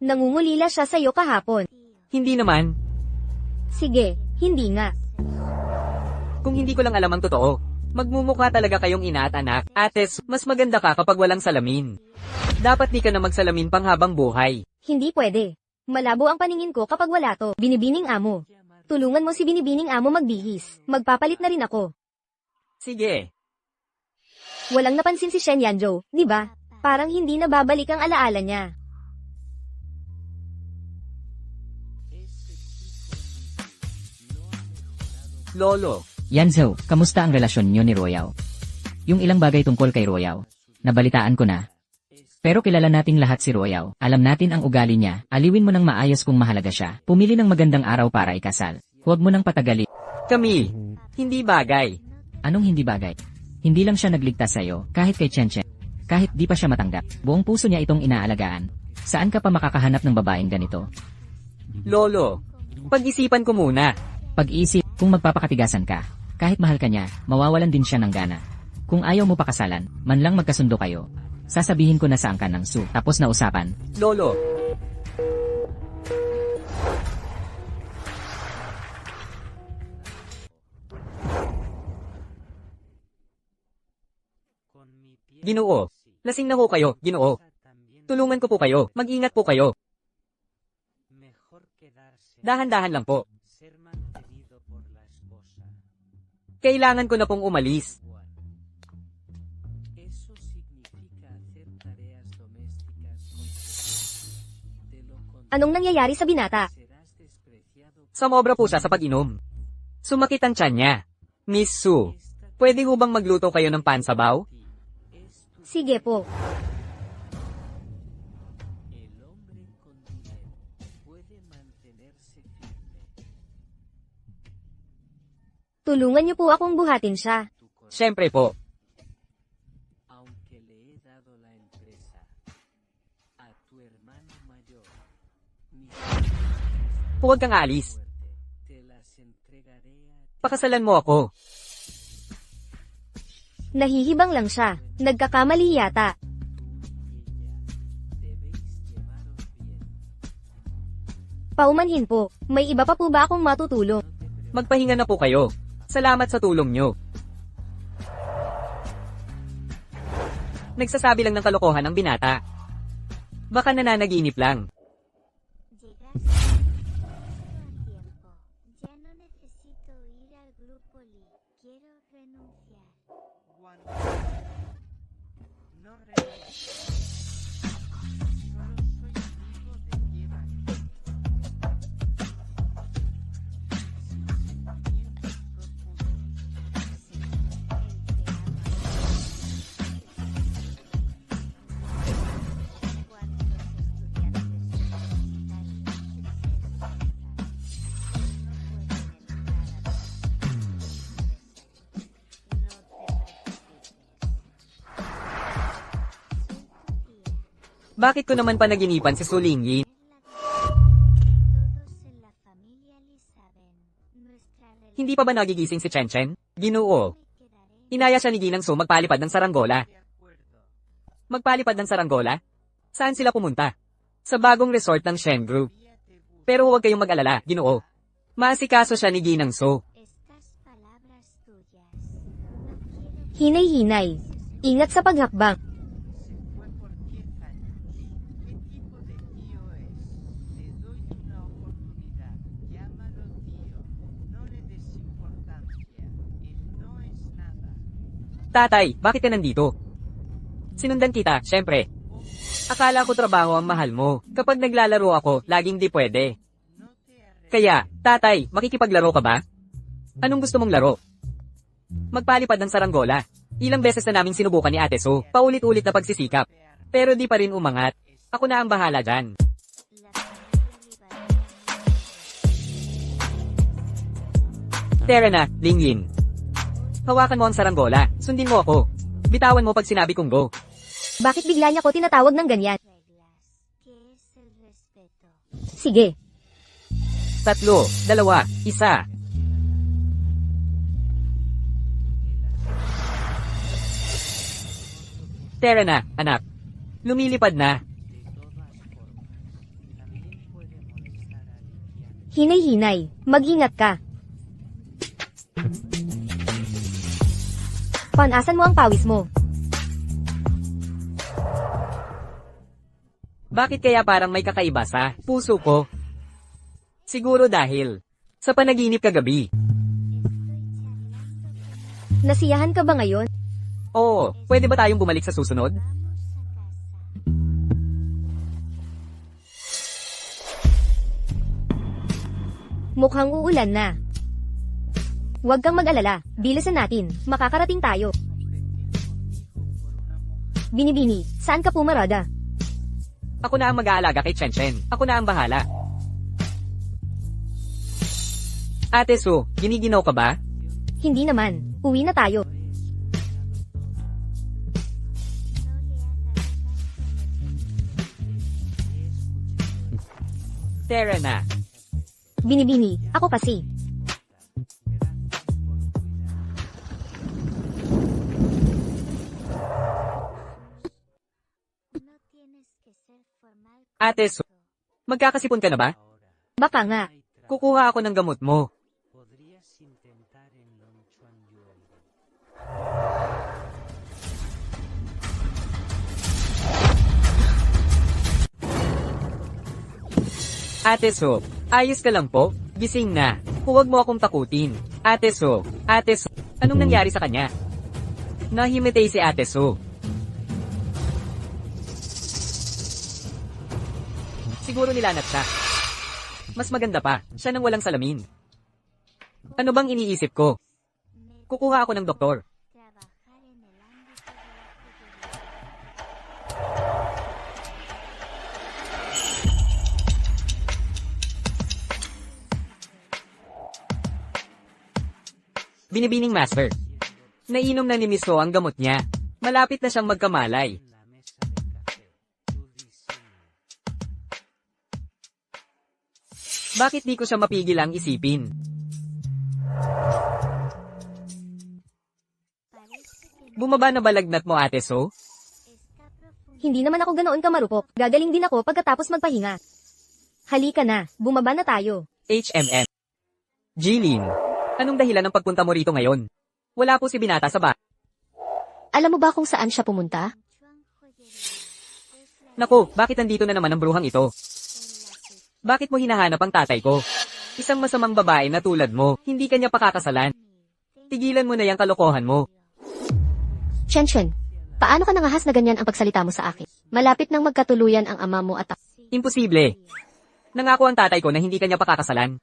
Nangungulila siya sa'yo kahapon. Hindi naman. Sige, hindi nga. Kung hindi ko lang alam ang totoo, magmumukha talaga kayong ina at anak. Ates, mas maganda ka kapag walang salamin. Dapat di ka na magsalamin pang habang buhay. Hindi pwede. Malabo ang paningin ko kapag wala to. Binibining amo. Tulungan mo si binibining amo magbihis. Magpapalit na rin ako. Sige. Walang napansin si Shen Yanzhou, di ba? Parang hindi na babalik ang alaala niya. Lolo, Yanzhou, kamusta ang relasyon niyo ni Royao? Yung ilang bagay tungkol kay Royao. Nabalitaan ko na. Pero kilala nating lahat si Royao. Alam natin ang ugali niya. Aliwin mo ng maayos kung mahalaga siya. Pumili ng magandang araw para ikasal. Huwag mo nang patagalin. Camille, hindi bagay. Anong hindi bagay? Hindi lang siya nagligtas sa'yo, kahit kay Chen. Kahit di pa siya matanggap. Buong puso niya itong inaalagaan. Saan ka pa makakahanap ng babaeng ganito? Lolo, pag-isipan ko muna. Pag-iisip, kung magpapakatigasan ka, kahit mahal ka niya, mawawalan din siya ng gana. Kung ayaw mo pakasalan, man lang magkasundo kayo. Sasabihin ko na saan ka ng Su. Tapos na usapan. Lolo, Ginoo, lasing na ho kayo, Ginoo. Tulungan ko po kayo, mag-ingat po kayo. Dahan-dahan lang po. Kailangan ko na pong umalis. Anong nangyayari sa binata? Sumobra po siya sa pag-inom. Sumakit ang tiyan niya. Miss Su, pwede ho bang magluto kayo ng pansabaw? Sige po. Tulungan niyo po akong buhatin siya. Siyempre po. Huwag kang aalis. Pakasalan mo ako. Nahihibang lang siya. Nagkakamali yata. Paumanhin po. May iba pa po ba akong matutulong? Magpahinga na po kayo. Salamat sa tulong nyo. Nagsasabi lang ng kalokohan ang binata. Baka nananaginip lang. Llegaste a tiempo. Ya no necesito ir al grupo Li. Quiero renunciar. Bakit ko naman panaginipan si Sulingyin? Todos en la familia Li saben. Nuestra relación Hindi pa ba nagigising si Chen? Ginoo. me quedaré. Inaya siya ni Ginang Su magpalipad ng saranggola. Magpalipad ng saranggola? Saan sila pumunta? Sa bagong resort ng Shen Group. Pero huwag kayong mag-alala, Ginoo. Maasikaso siya ni Ginang Su. Estas palabras tuyas. No quiero Hinay-hinay. Ingat sa paghakbang. Tatay, bakit ka nandito? Sinundan kita, syempre. Akala ko trabaho ang mahal mo. Kapag naglalaro ako, laging di pwede. Kaya, tatay, makikipaglaro ka ba? Anong gusto mong laro? Magpalipad ng saranggola. Ilang beses na naming sinubukan ni Ate Su, paulit-ulit na pagsisikap. Pero di pa rin umangat. Ako na ang bahala dyan. la familia Li Tara na, Lingyin. Hawakan mo ang saranggola. Sundin mo ako. Bitawan mo pag sinabi kong go. Bakit bigla niya ko tinatawag ng ganyan? reglas. ¿Qué es el respeto? Sige. 3, 2, 1. Tara na, anak. Lumilipad na. Hinay-hinay. Mag-ingat ka. Panasan mo ang pawis mo. Bakit kaya parang may kakaiba sa puso ko? Siguro dahil sa panaginip kagabi. Nasiyahan ka ba ngayon? Oo, pwede ba tayong bumalik sa susunod? Vamos a casa. Mukhang uulan na. Huwag kang mag-alala. Bilisan natin. Makakarating tayo. Binibini, saan ka pumarada? Ako na ang mag-aalaga kay Chen Chen. Ako na ang bahala. Ate Su, giniginaw ka ba? Hindi naman. Uwi na tayo. Tara na. Binibini, ako kasi. No tienes que ser formal. Ate Su, magkakasipon ka na ba? Baka nga. Kukuha ako ng gamot mo. Ate So, ayos ka lang po? Gising na. Huwag mo akong takutin. Ate So, anong nangyari sa kanya? Nahimitay si Ate So. Siguro nilanat siya. Mas maganda pa, siya nang walang salamin. Ano bang iniisip ko? Kukuha ako ng doktor. Trabajar en el ámbito de la seguridad. Binibining master. Nainom na ni Miss Ho ang gamot niya. Malapit na siyang magkamalay. Bakit di ko siya mapigil ang isipin? Parece que Bumaba na balagnat mo, Ate So? está profundo. Hindi naman ako ganoon kamarupok. Gagaling din ako pagkatapos magpahinga. Halika na, bumaba na tayo. HMM. Jilin, anong dahilan ng pagpunta mo rito ngayon? Wala po si Binata sa ba? Alam mo ba kung saan siya pumunta? Chuan Joyería es la Naku, bakit nandito na naman ang bruhang ito? en la que Bakit mo hinahanap ang tatay ko? Isang masamang babae na tulad mo, hindi kanya pakakasalan. Tigilan mo na yung kalokohan mo. Chen Chen, paano ka nangahas na ganyan ang pagsalita mo sa akin? Malapit nang magkatuluyan ang ama mo at ako. Imposible. Nangako ang tatay ko na hindi kanya pakakasalan.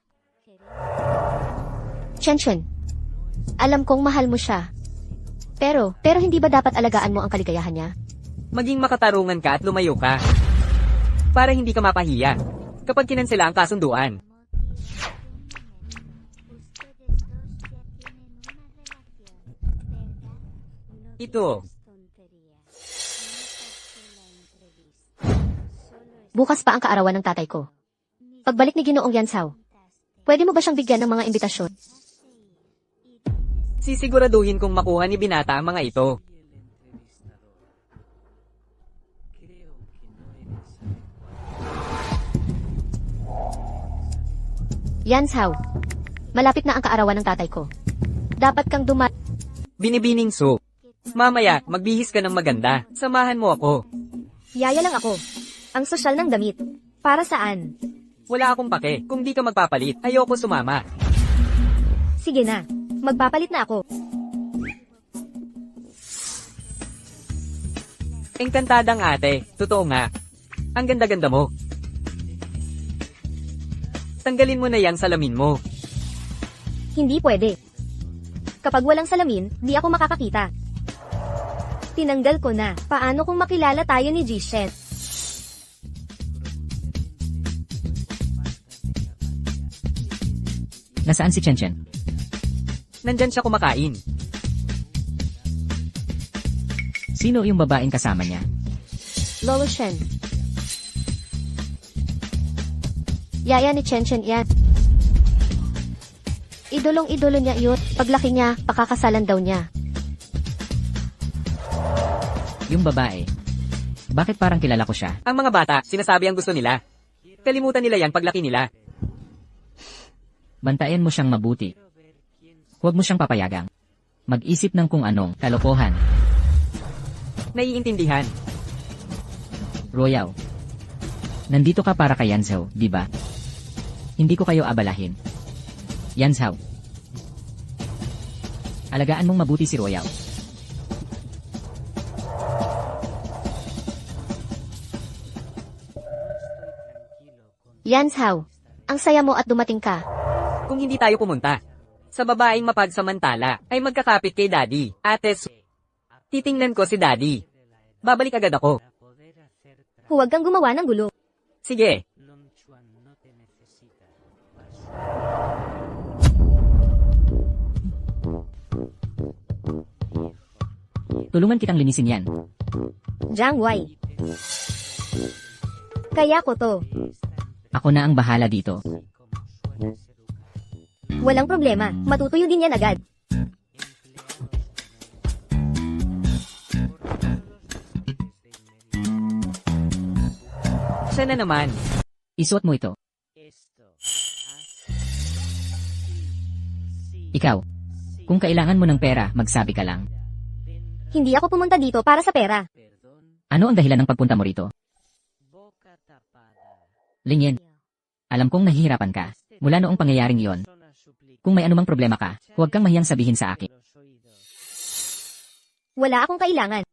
Chen Chen, alam kong mahal mo siya. Pero hindi ba dapat alagaan mo ang kaligayahan niya? Maging makatarungan ka at lumayo ka. Para hindi ka mapahiya. Kapag kinansela ang kasunduan. ustedes dos ya tienen una relación, ¿verdad? No Ito. digas tonterías. No pasé la entrevista. Solo Bukas pa ang kaarawan ng tatay ko. Pagbalik ni Ginoong Yansao, pwede mo ba siyang bigyan ng mga imbitasyon? Sisiguraduhin kong makuha ni Binata ang mga ito. Yansao, malapit na ang kaarawan ng tatay ko. Dapat kang Binibining Su. Mamaya, magbihis ka ng maganda. Samahan mo ako. Yaya lang ako. Ang sosyal ng damit. Para saan? Wala akong pake. Kung di ka magpapalit, ayoko sumama. Sige na. Magpapalit na ako. Engkantadang ate. Totoo nga. Ang ganda-ganda mo. Tanggalin mo na yang salamin mo. Hindi pwede. Kapag walang salamin, di ako makakakita. Tinanggal ko na. Paano kung makilala tayo ni Jishen? Nasaan si Chen Chen? Nandyan siya kumakain. Sino yung babaeng kasama niya? Lolo Shen. Yaya ni Chen Chen yan. Idolong-idolo niya yun. Paglaki niya, pakakasalan daw niya. Yung babae. Bakit parang kilala ko siya? Ang mga bata, sinasabi ang gusto nila. Kalimutan nila yan paglaki nila. Bantayan mo siyang mabuti. Huwag mo siyang papayagang. Mag-isip ng kung anong kalokohan. Naiintindihan. Royal. Nandito ka para kay Yanzhao, di ba? Hindi ko kayo abalahin. Yanzhao. Alagaan mong mabuti si Royal. Yansao, ang saya mo at dumating ka. Kung hindi tayo pumunta. Sa babaeng mapagsamantala, ay magkakapit kay Daddy. Ate Su. Titingnan ko si Daddy. Babalik agad ako. Huwag kang gumawa ng gulo. Sige. Tulungan kitang linisin yan. Jiang Wei. Kaya ko to. Ako na ang bahala dito. Walang problema. Matutuyo din yan agad. Siya na naman. Isuot mo ito. Ikaw, kung kailangan mo ng pera, magsabi ka lang. Hindi ako pumunta dito para sa pera. Ano ang dahilan ng pagpunta mo rito? Lingyen, alam kong nahihirapan ka. Mula noong pangyayaring iyon. Kung may anumang problema ka, huwag kang mahiyang sabihin sa akin. Wala akong kailangan.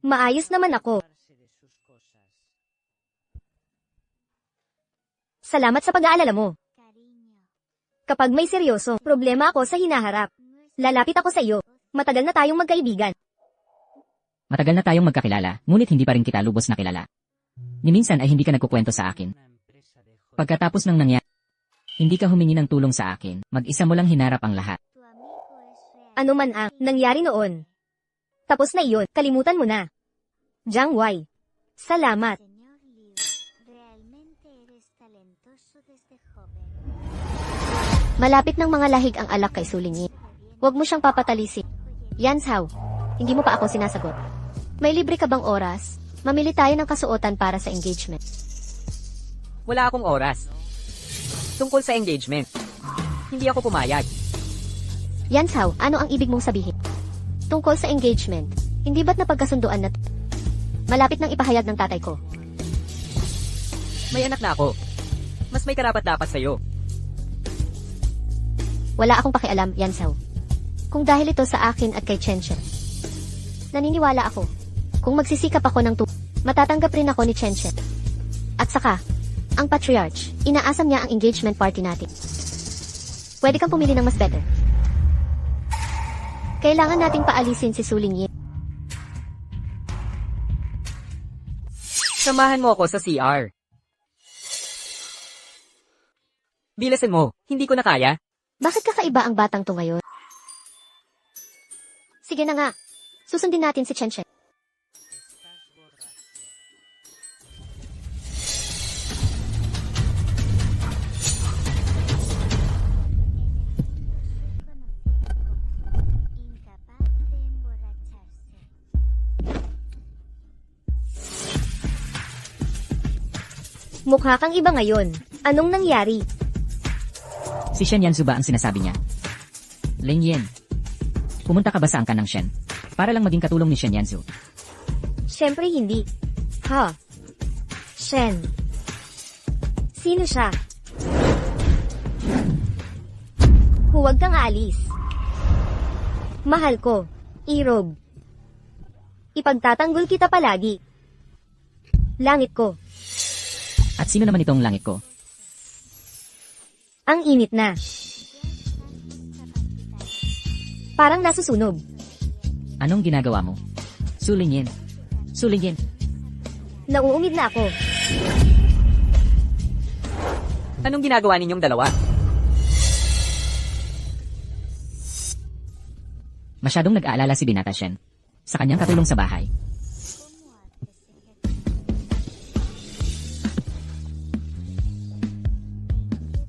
Maayos naman ako. Salamat sa pag-aalala mo. Cariño, Kapag may seryoso, problema ako sa hinaharap. Lalapit ako sa iyo. Matagal na tayong magkaibigan. Matagal na tayong magkakilala, ngunit hindi pa rin kita lubos na kilala. Ni minsan ay hindi ka nagkukwento sa akin. Pagkatapos ng nangyari, hindi ka humingi ng tulong sa akin, mag-isa mo lang hinarap ang lahat. tu amigo es real. Ano man ang nangyari noon. Tapos na iyon, kalimutan mo na. Jiang Wei. Salamat. Señor Liu, realmente eres talentoso desde joven. Malapit ng mga lahig ang alak kay Sulingin. Huwag mo siyang papatalisin. Yan, Sao. Hindi mo pa ako sinasagot. May libre ka bang oras? Mamili tayo ng kasuotan para sa engagement. Wala akong oras. Tungkol sa engagement. Hindi ako pumayag. Yan, Sao. Ano ang ibig mong sabihin? Tungkol sa engagement, hindi ba't napagkasunduan na malapit nang ipahayag ng tatay ko? May anak na ako. Mas may karapat dapat sa'yo. Wala akong pakialam, Yan, Sao. Kung dahil ito sa akin at kay Chenchen. Naniniwala ako. Kung magsisikap ako ng matatanggap rin ako ni Chenchen. At saka, ang patriarch, inaasam niya ang engagement party natin. Pwede kang pumili ng mas better. Kailangan nating paalisin si Suling Yin. Samahan mo ako sa CR. Bilasan mo, hindi ko na kaya. Bakit kakaiba ang batang to ngayon? Sige na nga. Susundin natin si Chenchen. Incapaz de emborracharse. Mukha kang iba ngayon. Anong nangyari? Si Shen Yanzu ba ang sinasabi niya? Ling Yen, pumunta ka ba sa angkan ng Shen? Para lang maging katulong ni Shen Yanzu. Siyempre hindi. Ha? Shen. Sino siya? Huwag kang aalis. Mahal ko. Irog. Ipagtatanggol kita palagi. Langit ko. At sino naman itong langit ko? Ang init na. Parang nasusunog. Anong ginagawa mo? Suling Yen. Suling Yen. Nauungid na ako. Anong ginagawa ninyong dalawa? Masyadong nag-aalala si Binata Shen. Sa kanyang katulong sa bahay.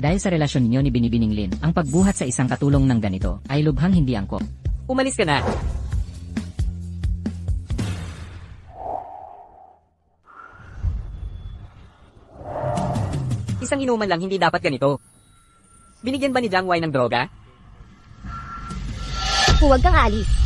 Dahil sa relasyon ninyo ni Binibining Lin, ang pagbuhat sa isang katulong ng ganito ay lubhang hindi angkop. Umalis ka na. Isang inuman lang hindi dapat ganito. Binigyan ba ni Jiang Wei ng droga? Huwag kang aalis.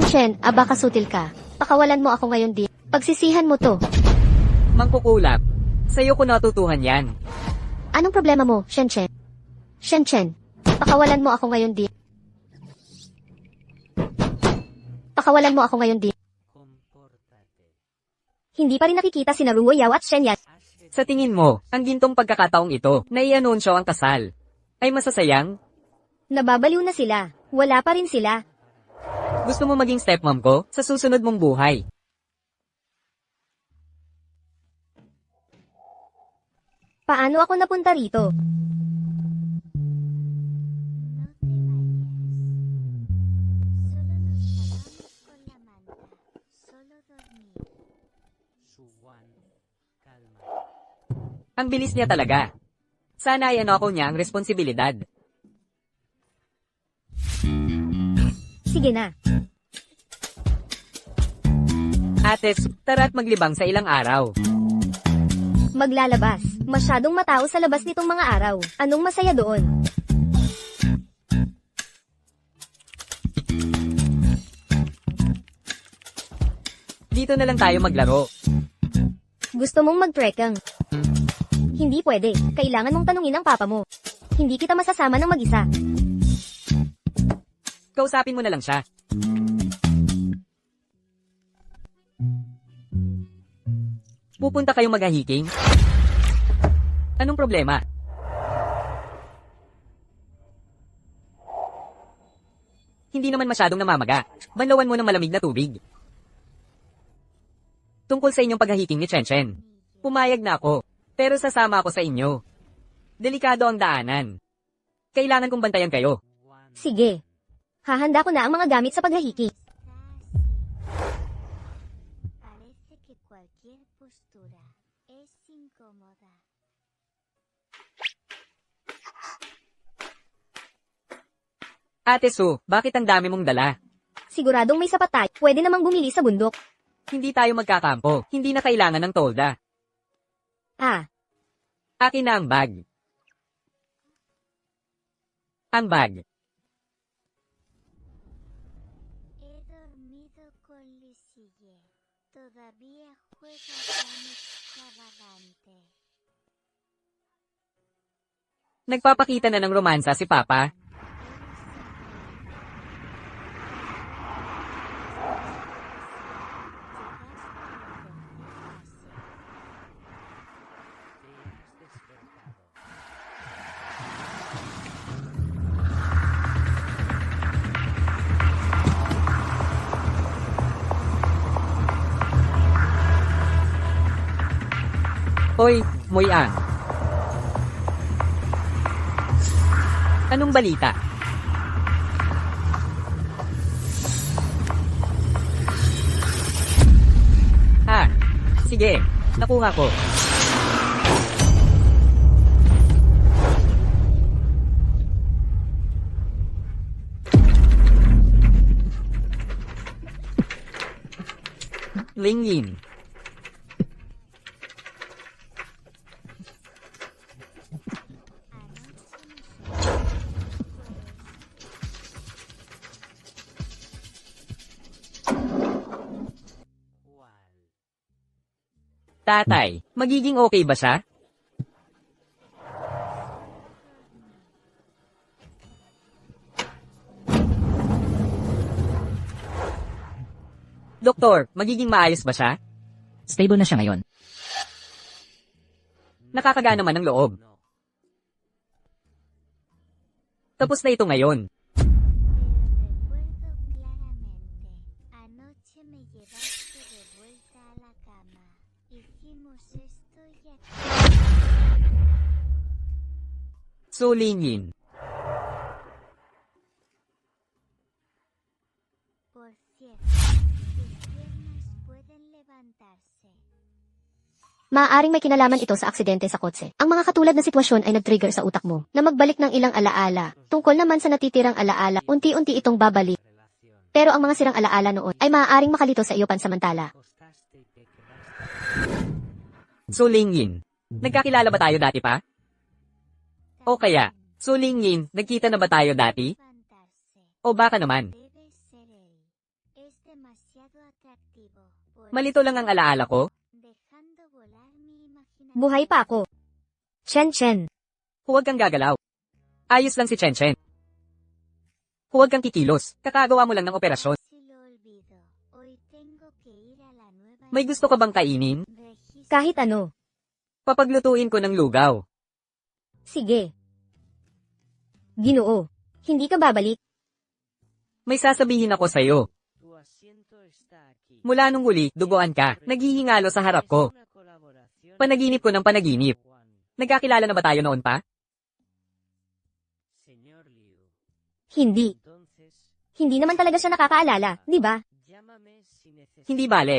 Chen, aba kasutil ka. Pakawalan mo ako ngayon di. Pagsisihan mo to. Mangkukulap. Sa'yo ko natutuhan yan. Anong problema mo, Chen? Chen, pakawalan mo ako ngayon di. Pakawalan mo ako ngayon di. Hindi pa rin nakikita sina Ruo Yao at Shen Yan. Sa tingin mo, ang gintong pagkakataong ito, na i-anunsyo ang kasal, ay masasayang? Nababaliw na sila. Wala pa rin sila. Gusto mo maging stepmom ko sa susunod mong buhay? Paano ako napunta rito? No te vayas. Solo nos tapamos con la manta. Solo dormir. Ang bilis niya talaga. Sana ay ano ako niya ang responsibilidad. Sige na. Ates, tara't maglibang sa ilang araw. Maglalabas. Masyadong matao sa labas nitong mga araw. Anong masaya doon? Dito na lang tayo maglaro. Gusto mong mag-trekking? Hindi pwede. Kailangan mong tanungin ang papa mo. Hindi kita masasama ng mag-isa. Kausapin mo na lang siya. Pupunta kayong maghahiking? Anong problema? Hindi naman masyadong namamaga. Banlawan mo ng malamig na tubig. Tungkol sa inyong paghahiking ni Chen. Pumayag na ako, pero sasama ako sa inyo. Delikado ang daanan. Kailangan kong bantayan kayo. Sige. Hahanda ko na ang mga gamit sa paghahiki. Parece que cualquier postura es incómoda. Ate Su, bakit ang dami mong dala? Siguradong may sapat tayo. Pwede namang bumili sa bundok. Hindi tayo magkakampo. Hindi na kailangan ng tolda. Ah, Akin na ang bag. Ang bag. He dormido con Lucille. Todavía juega tan extravagante. Nagpapakita na ng romansa si Papa. Hoy, Moy-a. Anong balita? Sige, nakuha ko. Linglin. Tatay, magiging okay ba siya? Doktor, magiging maayos ba siya? Stable na siya ngayon. Nakakagaan naman ng loob. Tapos na ito ngayon. Pero recuerdo claramente. Anoche me llevaste de vuelta a la cama. Hicimos esto y aquello. Sulingin. Por cierto, tus piernas pueden levantarse. Maaaring may kinalaman ito sa aksidente sa kotse. Ang mga katulad na sitwasyon ay nag-trigger sa utak mo na magbalik ng ilang alaala. Tungkol naman sa natitirang alaala, unti-unti itong babalik. Pero ang mga sirang alaala noon ay maaaring makalito sa iyo pansamantala. Sulingin. Nagkakilala ba tayo dati pa? O kaya, Sulingin, nagkita na ba tayo dati? Levantarse. O baka naman, Debe ser él. Es atractivo. Malito lang ang alaala ko. Dejando volar mi imaginación. Buhay pa ako. Chen. Huwag kang gagalaw. Ayos lang si Chen. Huwag kang kikilos. Kakagawa mo lang ng operasyon. Si lo olvido. Hoy tengo que ir a la nueva May gusto ka bang kainin? registro. Kahit ano. Papaglutuin ko ng lugaw. Sige. Ginoo. Hindi ka babalik. May sasabihin ako sa'yo. Mula nung huli, duguan ka. Naghihingalo sa harap ko. Panaginip ko ng panaginip. Nagkakilala na ba tayo noon pa? Hindi. Hindi naman talaga siya nakakaalala, di ba? Hindi bale.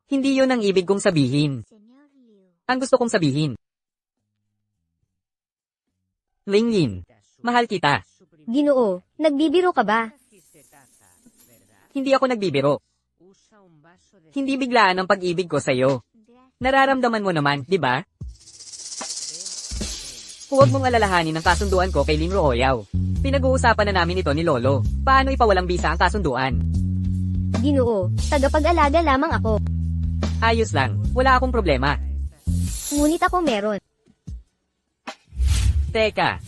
Hindi yon ang ibig kong sabihin. Señor Liu. Ang gusto kong sabihin. Linglin, mahal kita. Ginoo, nagbibiro ka ba? Hindi ako nagbibiro. Hindi biglaan ang pag-ibig ko sa'yo. Nararamdaman mo naman, di ba? Huwag mong alalahanin ang kasunduan ko kay Lin Rooyaw. Pinag-uusapan na namin ito ni Lolo. Paano ipawalang bisa ang kasunduan? Ginoo, tagapag-alaga lamang ako. Ayos lang, wala akong problema. Ngunit ako meron. Teka,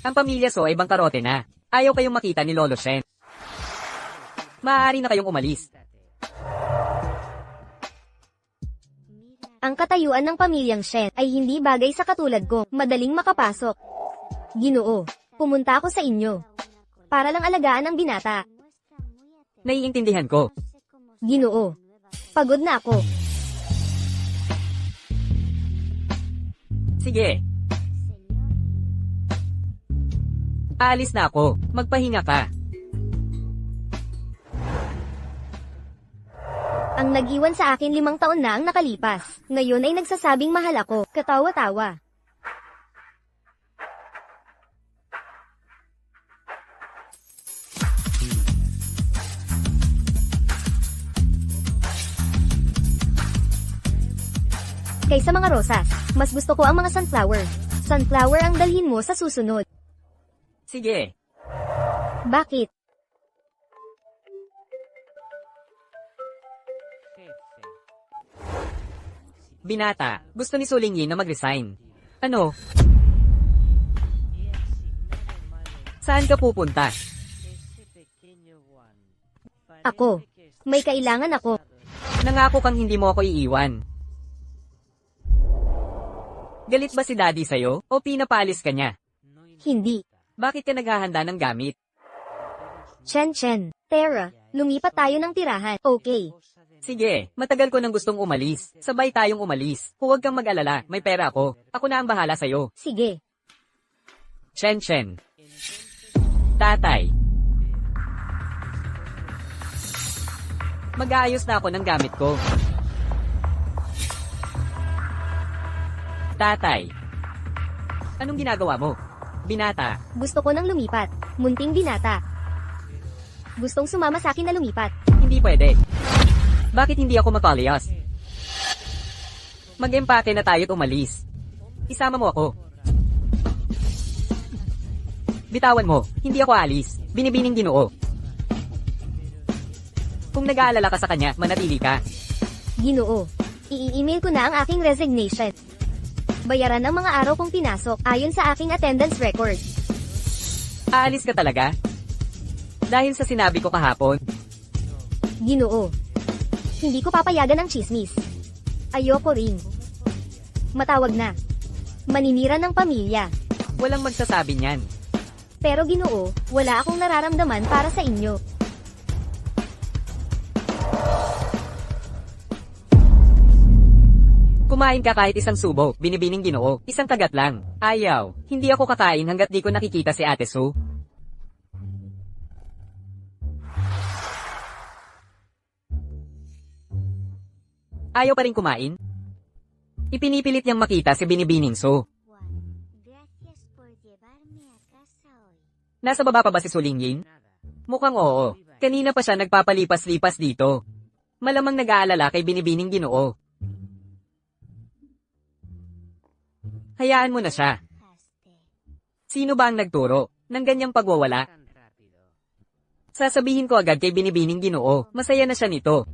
ang pamilya So ay bangkarote na. Ayaw kayong makita ni Lolo Shen. Maaari na kayong umalis. Ang katayuan ng pamilyang Shen ay hindi bagay sa katulad ko. Madaling makapasok. Ginoo, pumunta ako sa inyo. Para lang alagaan ang binata. Naiintindihan ko. Ginoo, pagod na ako. Sige, aalis na ako. Magpahinga ka. Ang nag-iwan sa akin 5 taon na ang nakalipas. Ngayon ay nagsasabing mahal ako. Katawa-tawa. Kaysa mga rosas, mas gusto ko ang mga sunflower. Sunflower ang dalhin mo sa susunod. Sige, Bakit? binata, gusto ni Su Lingyin na mag-resign. Ano? Saan ka pupunta? Ako. May kailangan ako. Nangako kang hindi mo ako iiwan. Galit ba si Daddy sa'yo o pinapaalis ka niya? Hindi. Bakit ka naghahanda ng gamit? Chen. Tara, lumipat tayo ng tirahan. Okay. Sige, matagal ko nang gustong umalis. Sabay tayong umalis. Huwag kang mag-alala, may pera ako. Ako na ang bahala sa'yo. Sige. Chen. Tatay. Mag-aayos na ako ng gamit ko. Tatay. Anong ginagawa mo? Binata. Gusto ko nang lumipat. Munting binata. Gustong sumama sa akin na lumipat. Hindi pwede. Bakit hindi ako magpaliyas? Mag-empake na tayo't umalis. Isama mo ako. Bitawan mo, hindi ako alis. Binibining Ginoo. Kung nag-aalala ka sa kanya, manatili ka. Ginoo. I-email ko na ang aking resignation. Bayaran ang mga araw kong pinasok ayon sa aking attendance record. Aalis ka talaga? Dahil sa sinabi ko kahapon, Ginoo. Hindi ko papayagan ang chismis. Ayoko rin. Matawag na. Maninira ng pamilya. walang magsasabi niyan. Pero Ginoo, wala akong nararamdaman para sa inyo. Kumain ka kahit isang subo, binibining Ginoo, isang kagat lang. Ayaw, hindi ako kakain hanggat di ko nakikita si Ate Su. Ayaw pa rin kumain? Ipinipilit niyang makita si Binibining Su. Juan, gracias por llevarme a casa hoy. Nasa baba pa ba si Sulingyin? Mukhang oo. Kanina pa siya nagpapalipas-lipas dito. Malamang nag-aalala kay Binibining Ginoo. Hayaan mo na siya. Haste. Sino ba ang nagturo ng ganyang pagwawala? Sasabihin ko agad kay Binibining Ginoo, masaya na siya nito.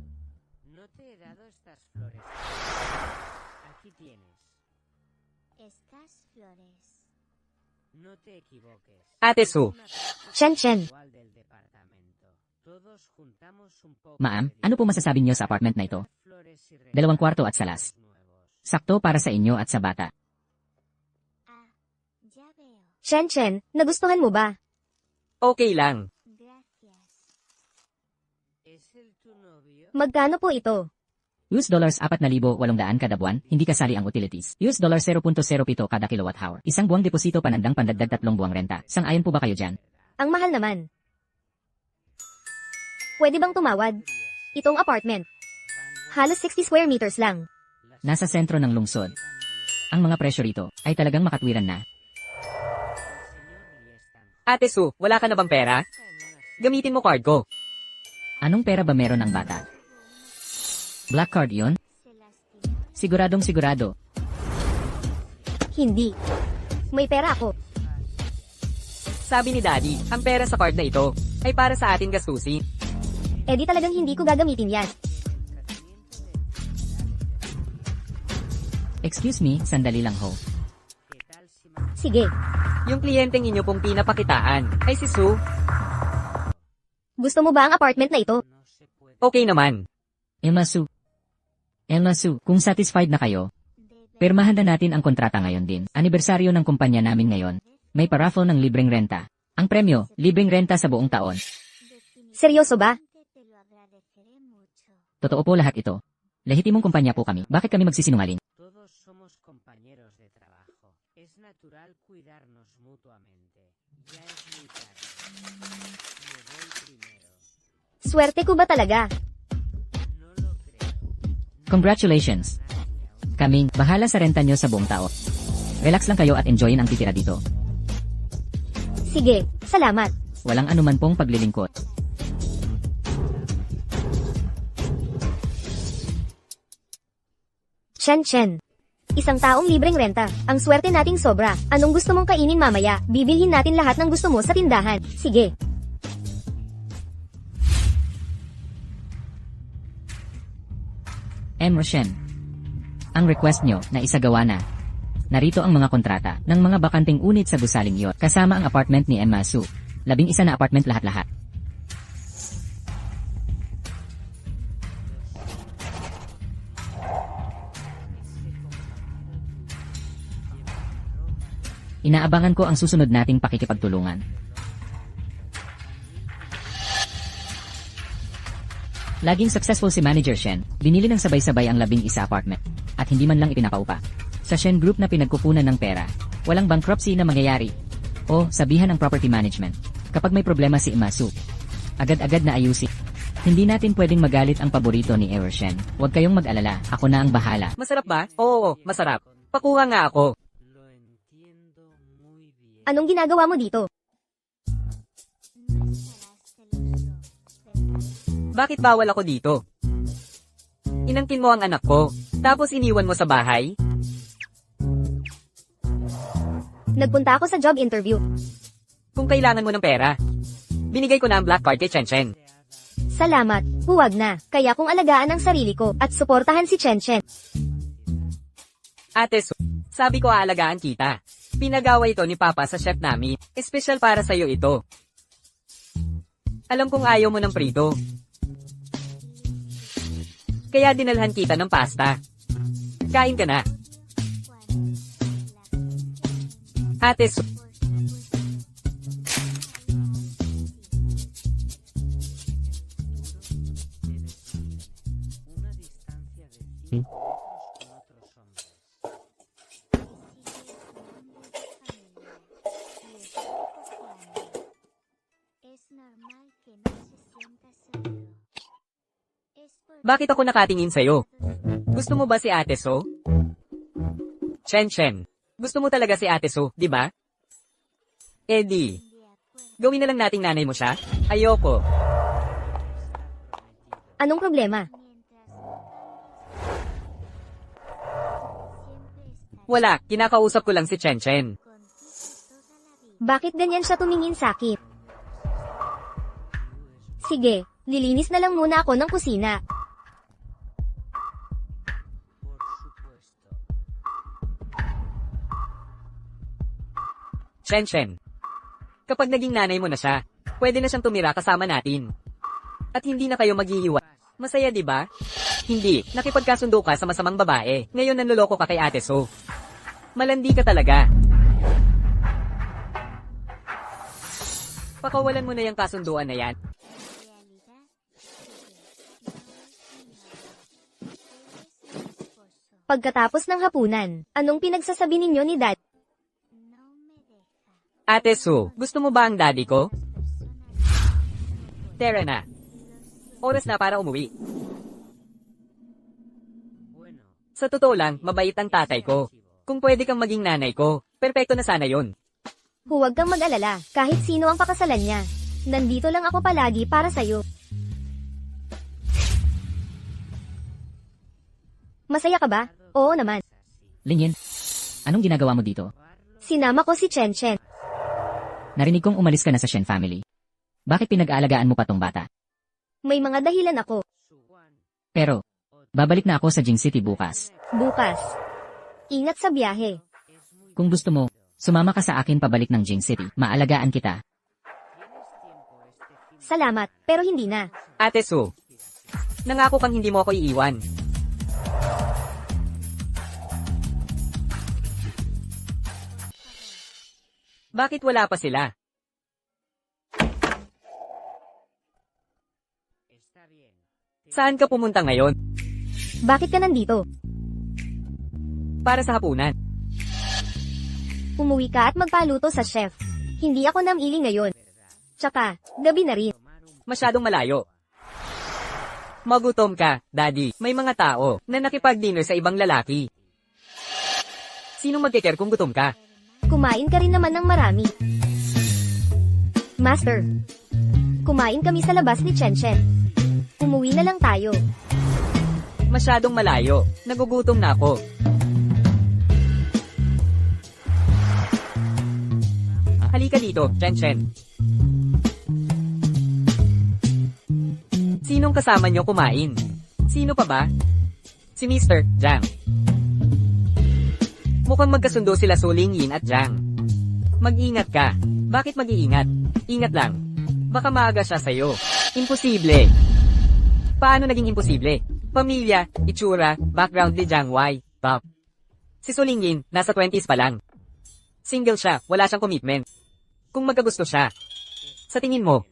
Ate Su, Chen Chen, Ma'am, ano po masasabi niyo sa apartment na ito? 2 kwarto at salas. Sakto para sa inyo at sa bata. Ah, ya veo. Chen Chen, nagustuhan mo ba? okay lang. Gracias. Magkano po ito? US dollars 4,800 kada buwan, hindi kasali ang utilities. US dollars 0.07 kada kilowatt hour. Isang buwang deposito panandang pandagdag 3 buwang renta. Sang-ayon po ba kayo dyan? Ang mahal naman. Pwede bang tumawad? Itong apartment. Halos 60 square meters lang. Nasa sentro ng lungsod. Ang mga presyo rito ay talagang makatwiran na. Ate Su, wala ka na bang pera? Gamitin mo card ko. Anong pera ba meron ang bata? Black card yun? Se lastimó. Siguradong sigurado. Hindi. May pera ako. Sabi ni Daddy, ang pera sa card na ito ay para sa atin gastusin. Eh di talagang hindi ko gagamitin yan. Excuse me, sandali lang ho. Sige. Yung kliyenteng inyo pong pinapakitaan ay si Su. Gusto mo ba ang apartment na ito? Okay naman. Elma Su, kung satisfied na kayo, pirmahan na natin ang kontrata ngayon din. Anibersaryo ng kumpanya namin ngayon. May paraffle ng libreng renta. Ang premyo, libreng renta sa buong taon. Seryoso ba? Te lo agradeceré mucho. Totoo po lahat ito. Lehitimong kumpanya po kami. Bakit kami magsisinungaling? Todos somos compañeros de trabajo. Es natural cuidarnos mutuamente. Ya es muy tarde. Me voy primero. Swerte ko ba talaga? No lo creo. Congratulations! Kaming, bahala sa renta nyo sa buong taon. Relax lang kayo at enjoyin ang titira dito. Sige, salamat. Walang anuman pong paglilingkod. Chen Chen. Isang taong libreng renta. Ang swerte nating sobra. Anong gusto mong kainin mamaya? Bibilhin natin lahat ng gusto mo sa tindahan. Sige. Roshen. Ang request nyo na isagawa na. Narito ang mga kontrata ng mga bakanting unit sa gusaling yot kasama ang apartment ni Emma Su. 11 na apartment lahat-lahat. Inaabangan ko ang susunod nating pakikipagtulungan. Laging successful si Manager Shen, binili ng sabay-sabay ang 11 apartment, at hindi man lang ipinapaupa. Sa Shen Group na pinagkukunan ng pera, walang bankruptcy na mangyayari. O, sabihan ng property management, kapag may problema si Imasu, agad-agad na ayusin. Hindi natin pwedeng magalit ang paborito ni Shen. Huwag kayong mag-alala, ako na ang bahala. Masarap ba? Oo, masarap. Pakuha nga ako. Lo entiendo muy bien. Anong ginagawa mo dito? No estarás celoso, ¿verdad? Bakit bawal ako dito? Inangkin mo ang anak ko, tapos iniwan mo sa bahay? Nagpunta ako sa job interview. Kung kailangan mo ng pera, binigay ko na ang black card kay Chen Chen. Salamat. Huwag na. Kaya kong alagaan ang sarili ko at suportahan si Chen Chen. Ate Su, sabi ko aalagaan kita. Pinagawa ito ni Papa sa chef namin. Espesyal para sa'yo ito. Alam kong ayaw mo ng prito. Kaya dinalhan kita ng pasta. Kain ka na. Ate Su, Una distancia de 5 con otros hombres. Es normal que no se sienta seguro. Es por bakit ako nakatingin sa'yo? Gusto mo ba si Ate Su? Chen Chen, gusto mo talaga si Ate Su, di ba? Eddie, de acuerdo. gawin na lang nating nanay mo siya? Ayoko. Anong problema? Mientras siempre estaré Wala, kinakausap ko lang si Chen Chen. contigo toda la vida. Bakit ganyan siya tumingin sa'kin? Sige, lilinis na lang muna ako ng kusina. Por supuesto. Chen. Kapag naging nanay mo na siya, pwede na siyang tumira kasama natin. At hindi na kayo maghihiwa. Masaya, di ba? Hindi, nakipagkasundo ka sa masamang babae. Ngayon nanloloko ka kay Ate So. Malandi ka talaga. Pakawalan mo na yung kasunduan na yan. Realidad sigue. Eres mi esposo. Pagkatapos ng hapunan, anong pinagsasabi ninyo ni Dad? No me deja. Ate So, gusto mo ba ang daddy ko? Personas Tara na. Oras na para umuwi. Bueno, Sa totoo lang, mabait ang tatay ko. Kung pwede kang maging nanay ko, perpekto na sana yon. Huwag kang mag-alala, kahit sino ang pakasalan niya. Nandito lang ako palagi para sa'yo. Masaya ka ba? Oo naman. Lingyin, anong ginagawa mo dito? Sinama ko si Chen. Narinig kong umalis ka na sa Shen family. Bakit pinag-aalagaan mo pa tong bata? May mga dahilan ako. Pero, babalik na ako sa Jing City bukas. Bukas. Ingat sa biyahe. Kung gusto mo, sumama ka sa akin pabalik ng Jing City. Maalagaan kita. Salamat, pero hindi na. Ate So, nangako kang hindi mo ako iiwan. Bakit wala pa sila? está bien. Saan ka pumunta ngayon? Bakit ka nandito? Para sa hapunan. Umuwi ka at magpaluto sa chef. Hindi ako namili ngayon. Tsaka, gabi na rin. Masyadong malayo. Magutom ka, Daddy. May mga tao na nakipag-dinner sa ibang lalaki. Sinong magkikare kung gutom ka? Kumain ka rin naman ng marami. Master, kumain kami sa labas ni Chen. Umuwi na lang tayo. Masyadong malayo. Nagugutom na ako. Halika dito, Chen. Sinong kasama nyo kumain? Sino pa ba? Si Mr. Jiang. Mukhang magkasundo sila Suling Yin at Jiang. Mag-ingat ka. Bakit mag-iingat? Ingat lang. Baka maaga siya sa'yo. Imposible. Paano naging imposible? Pamilya, itsura, background ni Jiang Wei, top. Si Suling Yin, nasa 20s pa lang. Single siya, wala siyang commitment. Kung magkagusto siya, sa tingin mo,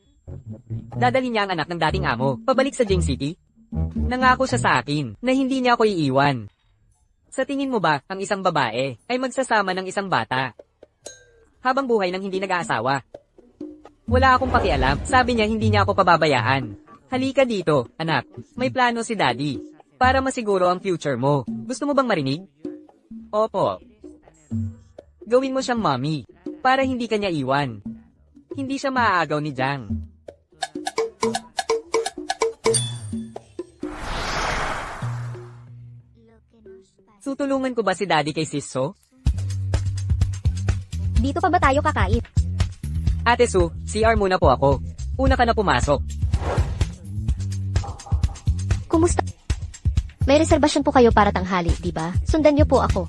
dadalhin niya ang anak ng dating amo, pabalik sa Jing City? Nangako siya sa akin, na hindi niya ako iiwan. Sa tingin mo ba, ang isang babae, ay magsasama ng isang bata? Habang buhay nang hindi nag-aasawa. Wala akong pakialam, sabi niya hindi niya ako pababayaan. Halika dito, anak, may plano si Daddy. Para masiguro ang future mo. Gusto mo bang marinig? Opo. Gawin mo siyang mommy, para hindi kanya iwan. Hindi siya maaagaw ni Jiang. Lo que nos pasa. Tutulungan ko ba si Daddy kay Sisso? Dito pa ba tayo kakain? Ate Su, CR muna po ako. Una ka na pumasok. Kumusta? May reservasyon po kayo para tanghali, di ba? Sundan niyo po ako.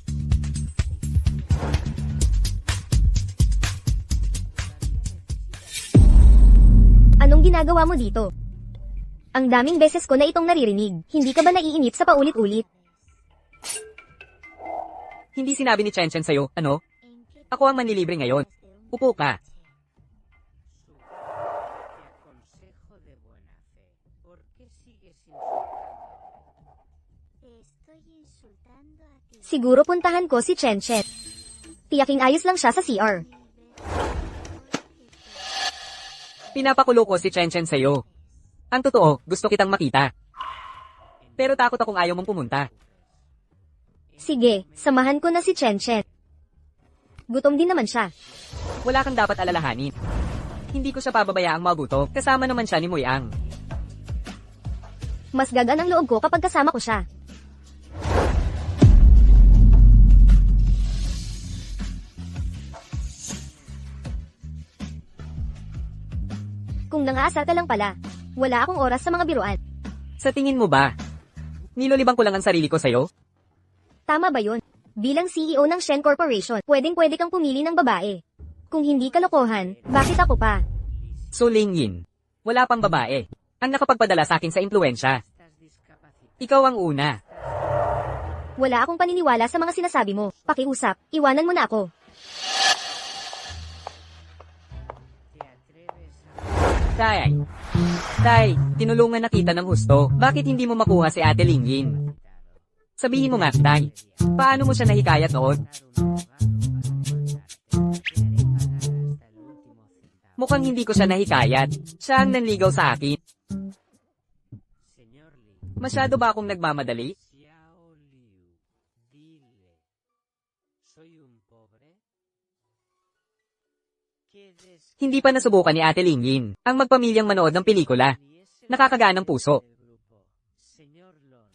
Anong ginagawa mo dito? Ang daming beses ko na itong naririnig. Hindi ka ba naiinip sa paulit-ulit? Hindi sinabi ni Chen sa'yo, ano? ¿En qué Ako ang manlilibre ngayon. de un Upo ka. Te aconsejo de buena fe. ¿Por qué sigues insultando? Te estoy insultando a ti. Siguro puntahan ko si Chen. Tiyaking ayos lang siya sa CR. Pinapakulo ko si Chen sa'yo. Ang totoo, gusto kitang makita. Pero takot akong ayaw mong pumunta. Sige, samahan ko na si Chen. Gutom din naman siya. Wala kang dapat alalahanin. Hindi ko siya pababayaang maguto, kasama naman siya ni Muyang. Mas gagaan ang loob ko kapag kasama ko siya. Kung nangaasar ka lang pala, wala akong oras sa mga biruan. Sa tingin mo ba? Nilolibang ko lang ang sarili ko sa'yo? Tama ba yun? Bilang CEO ng Shen Corporation, pwedeng-pwede kang pumili ng babae. Kung hindi kalokohan, bakit ako pa? So Lingyin, wala pang babae ang nakapagpadala sa akin sa impluensya. Estás discapacitado. Ikaw ang una. Wala akong paniniwala sa mga sinasabi mo. Pakiusap, iwanan mo na ako. ¿Te atreves a Tay, tinulungan na kita ng husto. Bakit hindi mo makuha si Ate Lingyin? Sabihin mo nga, Tay. Paano mo siya nahikayat noon? Mukhang hindi ko siya nahikayat. Siya ang nanligaw sa akin. Señor Li, Masyado ba akong nagmamadali? Xiao Liu, dile, ¿soy un pobre? ¿Qué des- Hindi pa nasubukan ni Ate Lingyin ang magpamilyang manood ng pelikula. Li es el Nakakagaan ng puso. del grupo. Señor Lon,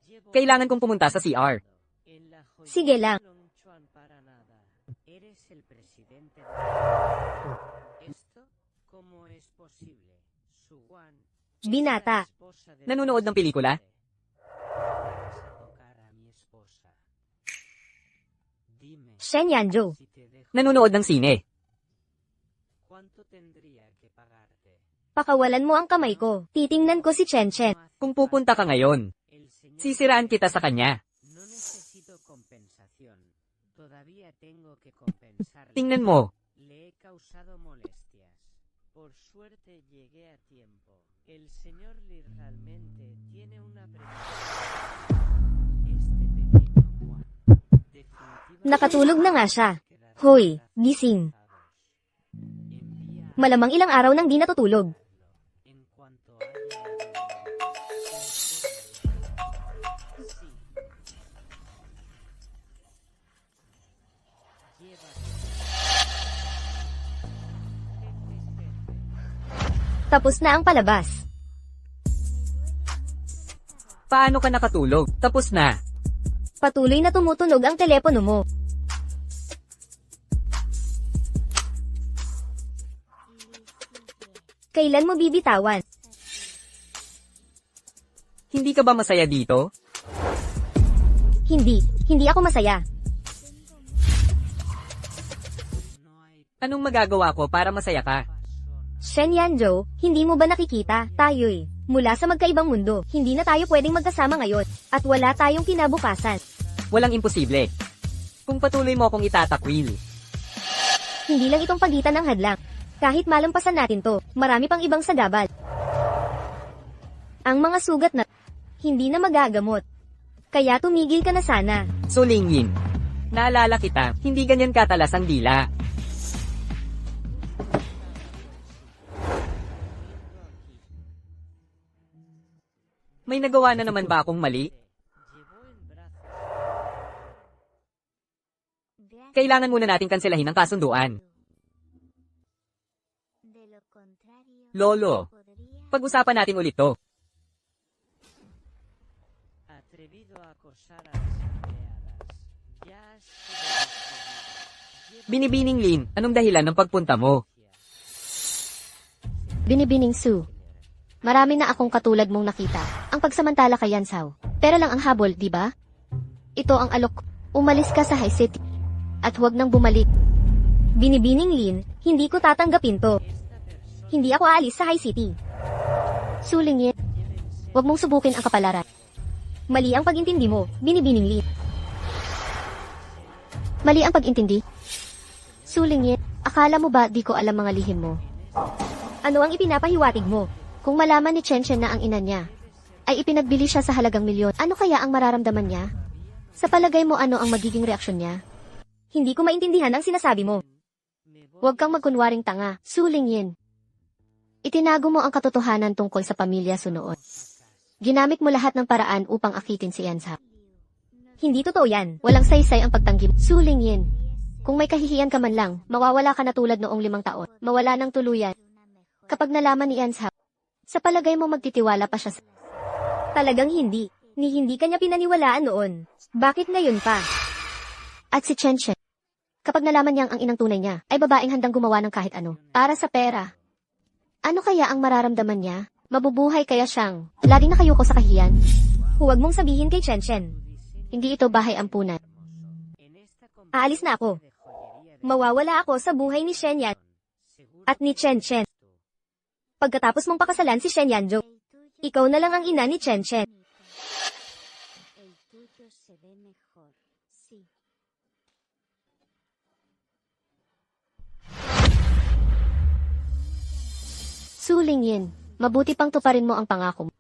llevo Kailangan kong pumunta sa CR. en la joyería Sige lang. Longchuan para nada. Eres el presidente de... ¿Esto cómo es posible? Su Juan es Binata. la esposa del Nanonood ng pelikula? Vas a tocar a mi esposa. Dime, Shen Yanzhou. si te dejo, Nanonood ng sine. ¿cuánto tendría que pagarte? Pakawalan mo ang kamay ko. Titingnan ko si Chen Chen. No hace Kung pupunta ka ngayon, El señor sisiraan kita sa kanya. no necesito compensación. Todavía tengo que compensarle. Tingnan mo, Le he causado molestias. Por suerte llegué a tiempo. El señor Lee realmente tiene una preparación. Este pequeño Juan definitivamente Nakatulog na nga siya. quedará Hoy, en gising. Envía Malamang ilang araw nang di natutulog. en cuanto haya sí. Llévate. Jefe. Tapos na ang palabas. paano ka nakatulog? Tapos na. Patuloy na tumutunog ang telepono mo. Kailan mo bibitawan? Hindi ka ba masaya dito? Hindi ako masaya. No hay Anong magagawa ko para masaya ka? persona. Shen Yanzhou, hindi mo ba nakikita? Tayo'y mula sa magkaibang mundo. Hindi na tayo pwedeng magkasama ngayon. At wala tayong kinabukasan. Walang imposible. Kung patuloy mo akong itatakwil. Hindi lang itong pagitan ng hadlang. Kahit malampasan natin to, marami pang ibang sagabal. Ang mga sugat na hindi na magagamot. Kaya tumigil ka na sana. So Lingyin, naalala kita, hindi ganyan katalas ang dila. May nagawa na naman ba akong mali? Llevó en brazos. Kailangan muna nating kanselahin ang kasunduan. De lo contrario, Lolo, podría... pag-usapan natin ulit to. Atrevido a acosar a las empleadas. Ya has sido despedido. Lleva Binibining Lin, anong dahilan ng pagpunta mo? Binibining Su. Marami na akong katulad mong nakita. Ang pagsamantala kay Yansao. Pero lang ang habol, di ba? Ito ang alok. Umalis ka sa High City. At huwag nang bumalik. Binibining Lin, hindi ko tatanggapin to. Hindi ako aalis sa High City. Sulingin. Huwag mong subukin ang kapalaran. Mali ang pag-intindi mo, Binibining Lin. Mali ang pag-intindi. Sulingin. Akala mo ba di ko alam mga lihim mo? Ano ang ipinapahiwatig mo? Kung malaman ni Chen Chen na ang ina niya, ay ipinagbili siya sa halagang milyon, ano kaya ang mararamdaman niya? Sa palagay mo ano ang magiging reaksyon niya? Hindi ko maintindihan ang sinasabi mo. Huwag kang magkunwaring tanga, Sulingyin. Itinago mo ang katotohanan tungkol sa pamilya Su noon. Ginamit mo lahat ng paraan upang akitin si Yansao. Hindi totoo yan. Walang saysay ang pagtanggi mo. Sulingyin. Kung may kahihiyan ka man lang, mawawala ka na tulad noong 5 taon. Mawala ng tuluyan. Kapag nalaman ni Yansao, sa palagay mo magtitiwala pa siya sa... Talagang hindi. Ni hindi kanya pinaniwalaan noon. Bakit ngayon pa? At si Chen Chen. Kapag nalaman niyang ang inang tunay niya, ay babaeng handang gumawa ng kahit ano. Para sa pera. Ano kaya ang mararamdaman niya? Mabubuhay kaya siyang laging nakayuko sa kahiyan? Huwag mong sabihin kay Chen Chen. Hindi ito bahay ampunan. En esta Aalis na ako. de joyería Mawawala ako sa buhay ni Shen Yan at ni Chen Chen. Pagkatapos mong pakasalan si Shen Yanjo, ikaw na lang ang ina ni Chen Chen. El tuyo se ve mejor. Sí. Su Lingyin, mabuti pang tuparin mo ang pangako mo.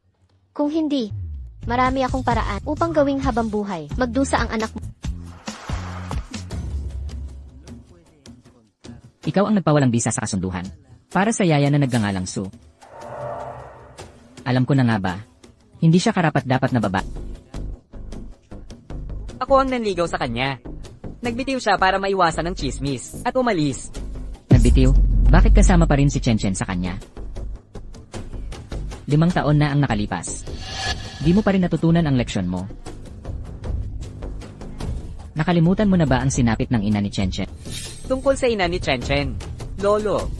Kung hindi, marami akong paraan upang gawing habang buhay, magdusa ang anak mo. Ikaw ang nagpawalang bisa sa kasunduhan. Para sa yaya na nagngangalang Su. Alam ko na nga ba, hindi siya karapat-dapat na baba. Ako ang nanligaw sa kanya. Nagbitiw siya para maiwasan ng chismis at umalis. Nagbitiw, bakit kasama pa rin si Chen Chen sa kanya? 5 taon na ang nakalipas. Di mo pa rin natutunan ang leksyon mo. Nakalimutan mo na ba ang sinapit ng ina ni Chen Chen? Tungkol sa ina ni Chen Chen. Lolo,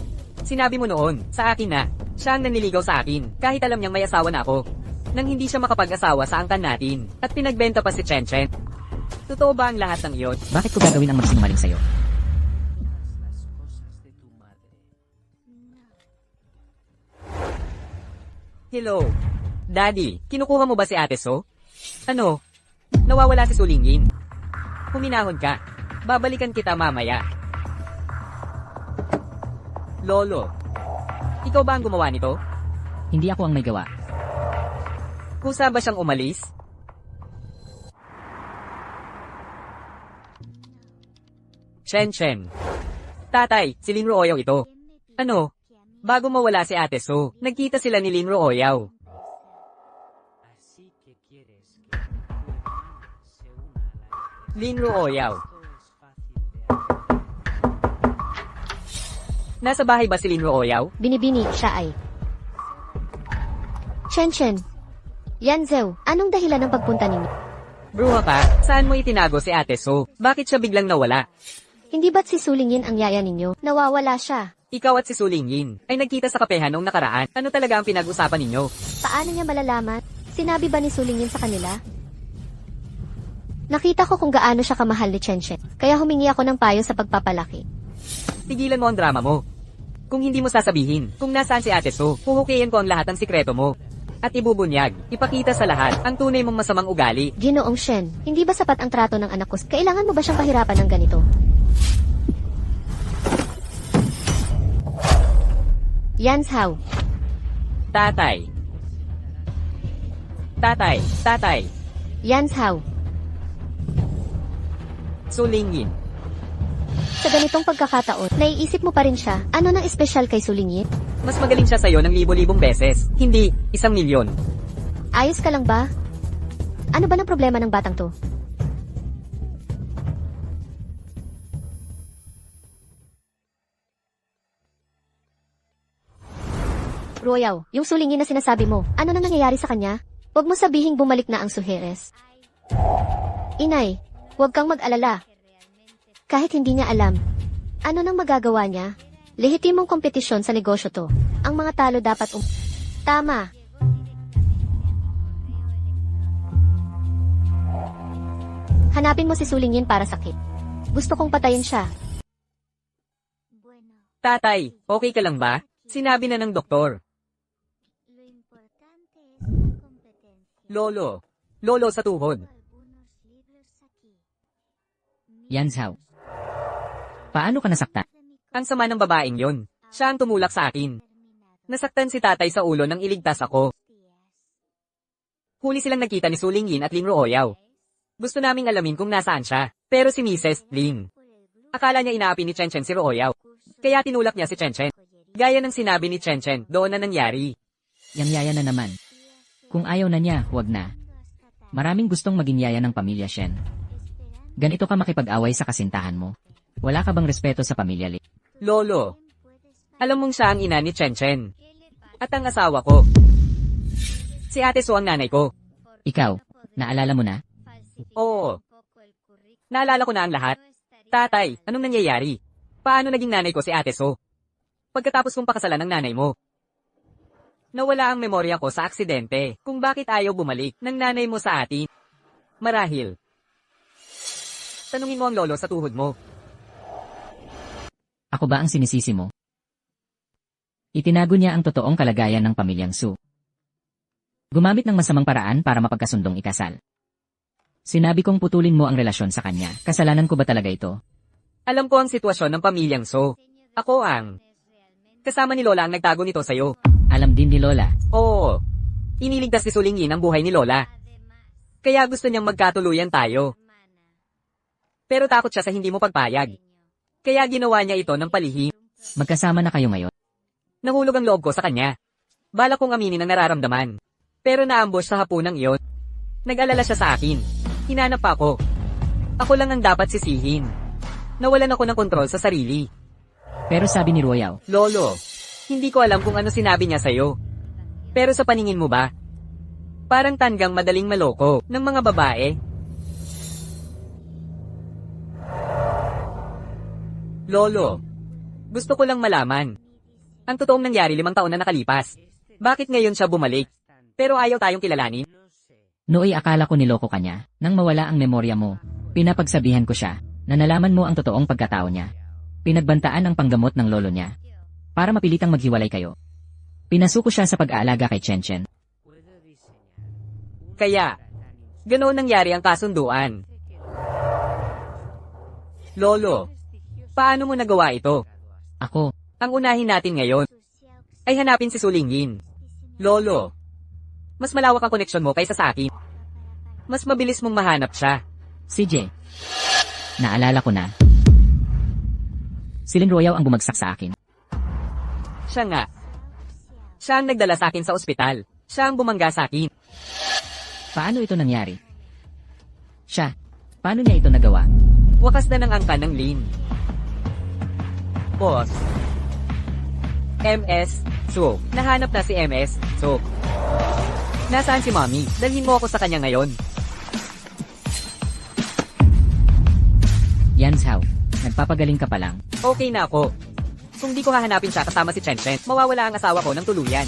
sinabi mo noon, sa akin na, siya ang nanliligaw sa akin, kahit alam niyang may asawa na ako. Nang hindi siya makapag-asawa sa angkan natin, at pinagbenta pa si Chen Chen. Totoo ba ang lahat ng iyon? Bakit ko gagawin ang magsinungaling sa'yo? Hello? Daddy, kinukuha mo ba si Ate So? Ano? Nawawala si Sulingin. Huminahon ka. Babalikan kita mamaya. Lolo, ikaw ba ang gumawa nito? Hindi ako ang may gawa. Kusa ba siyang umalis? Chen Chen. Tatay, si Lin Ruoyaw ito. Ano? Bago mawala si Ate So, nagkita sila ni Lin Ruoyaw. Así que quieres que tu hermana se una a la iglesia. Lin Ruoyaw. Esto es fácil de hacer. Nasa bahay ba si Lin Ruoyaw? Binibini, siya ay. Chen Chen. Yan Zhou, anong dahilan ng pagpunta ninyo? Bruha ka, saan mo itinago si Ate So? Bakit siya biglang nawala? Hindi ba't si Su Lingyin ang yaya ninyo? Nawawala siya. Ikaw at si Sulingyin ay nagkita sa kapehan noong nakaraan. Ano talaga ang pinag-usapan ninyo? Paano niya malalaman? Sinabi ba ni Su Lingyin sa kanila? Nakita ko kung gaano siya kamahal ni Chen Chen, kaya humingi ako ng payo sa pagpapalaki. Tigilan mo ang drama mo. Kung hindi mo sasabihin kung nasaan si Ate So, huhukiyin ko ang lahat ng sikreto mo. At ibubunyag, ipakita sa lahat ang tunay mong masamang ugali. Ginoong Shen, hindi ba sapat ang trato ng anak ko? Kailangan mo ba siyang pahirapan ng ganito? Yan Zhao. Tatay. Tatay, tatay. Yan Zhao. Sulingyin. Sa ganitong pagkakataon, naiisip mo pa rin siya, ano nang espesyal kay Su Lingyin? Mas magaling siya sa'yo ng libo-libong beses. Hindi, 1,000,000. Ayos ka lang ba? Ano ba ng problema ng batang to? Royal, yung Su Lingyin na sinasabi mo, ano nang nangyayari sa kanya? Huwag mo sabihing bumalik na ang Suheres. Inay, huwag kang mag-alala. Kahit hindi niya alam, ano nang magagawa niya? Lehitimong kompetisyon sa negosyo to. Ang mga talo dapat Tama. Hanapin mo si Su Lingyin para sakit. Gusto kong patayin siya. Bueno, Tatay, okay ka lang ba? Sinabi na ng doktor. lo importante es la competencia. Lolo. Lolo sa tuhod. Algunos libros aquí. Yan Zhao. Paano ka nasaktan? Ang sama ng babaeng yon. Siya ang tumulak sa akin. Nasaktan si tatay sa ulo nang iligtas ako. Huli silang nagkita ni Sulingyin at Lin Ruoyaw. Gusto naming alamin kung nasaan siya. Pero si Mrs. Lin, akala niya inaapi ni Chen Chen si Ruoyaw. Kaya tinulak niya si Chen Chen. Gaya ng sinabi ni Chen Chen, doon na nangyari. Yang yaya na naman. Kung ayaw na niya, huwag na. Maraming gustong maging yaya ng pamilya Shen. Ganito ka makipag-away sa kasintahan mo. Wala ka bang respeto sa pamilya Li? Lolo, alam mong siya ang ina ni Chen Chen. At ang asawa ko. Si Ate So ang nanay ko. Ikaw, naalala mo na? Oo. Naalala ko na ang lahat. Tatay, anong nangyayari? Paano naging nanay ko si Ate So? Pagkatapos kong pakasalan ng nanay mo. Nawala ang memorya ko sa aksidente kung bakit ayaw bumalik ng nanay mo sa atin. Marahil. Tanungin mo ang lolo sa tuhod mo. Ako ba ang sinisisi mo? Itinago niya ang totoong kalagayan ng pamilyang Su. Gumamit ng masamang paraan para mapagkasundong ikasal. Sinabi kong putulin mo ang relasyon sa kanya. Kasalanan ko ba talaga ito? Alam ko ang sitwasyon ng pamilyang So. Ako ang kasama ni Lola ang nagtago nito sa'yo. Alam din ni Lola. Oo. Iniligtas ni Suling Yin ang buhay ni Lola. Kaya gusto niyang magkatuluyan tayo. Pero takot siya sa hindi mo pagpayag. Kaya ginawa niya ito ng palihim. Magkasama na kayo ngayon. Nahulog ang loob ko sa kanya. Balak kong aminin ang nararamdaman. Pero naambush sa hapunang iyon. Nag-alala siya sa akin. Hinanap pa ako. Ako lang ang dapat sisihin. Nawalan ako ng kontrol sa sarili. Pero sabi ni Royal, Lolo, hindi ko alam kung ano sinabi niya sa'yo. Pero sa paningin mo ba? Parang tanggang madaling maloko ng mga babae. Lolo, gusto ko lang malaman. Ang totoong nangyari 5 taon na nakalipas. Bakit ngayon siya bumalik? Pero ayaw tayong kilalanin? Nooy akala ko niloko ka niya. Nang mawala ang memorya mo, pinapagsabihan ko siya na nalaman mo ang totoong pagkatao niya. Pinagbantaan ang panggamot ng lolo niya para mapilitang maghiwalay kayo. Pinasuko siya sa pag-aalaga kay Chen. Kaya, ganoon nangyari ang kasunduan. Lolo, paano mo nagawa ito? Ako, Ang unahin natin ngayon ay hanapin si Suling Yin. Lolo, mas malawak ang koneksyon mo kaysa sa akin. Mas mabilis mong mahanap siya. si Jay. Naalala ko na. Si Lin Royal ang bumagsak sa akin. Siya nga. Siya ang nagdala sa akin sa ospital. Siya ang bumangga sa akin. Paano ito nangyari? Siya, paano niya ito nagawa? Wakas na ng angka ng Lin. Boss. MS So. Nahanap na si MS So. Nasaan si Mommy? Dalhin mo ako sa kanya ngayon. Yan Sao, nagpapagaling ka pa lang. Okay na ako. Kung di ko hahanapin siya kasama si Chen Chen, mawawala ang asawa ko ng tuluyan.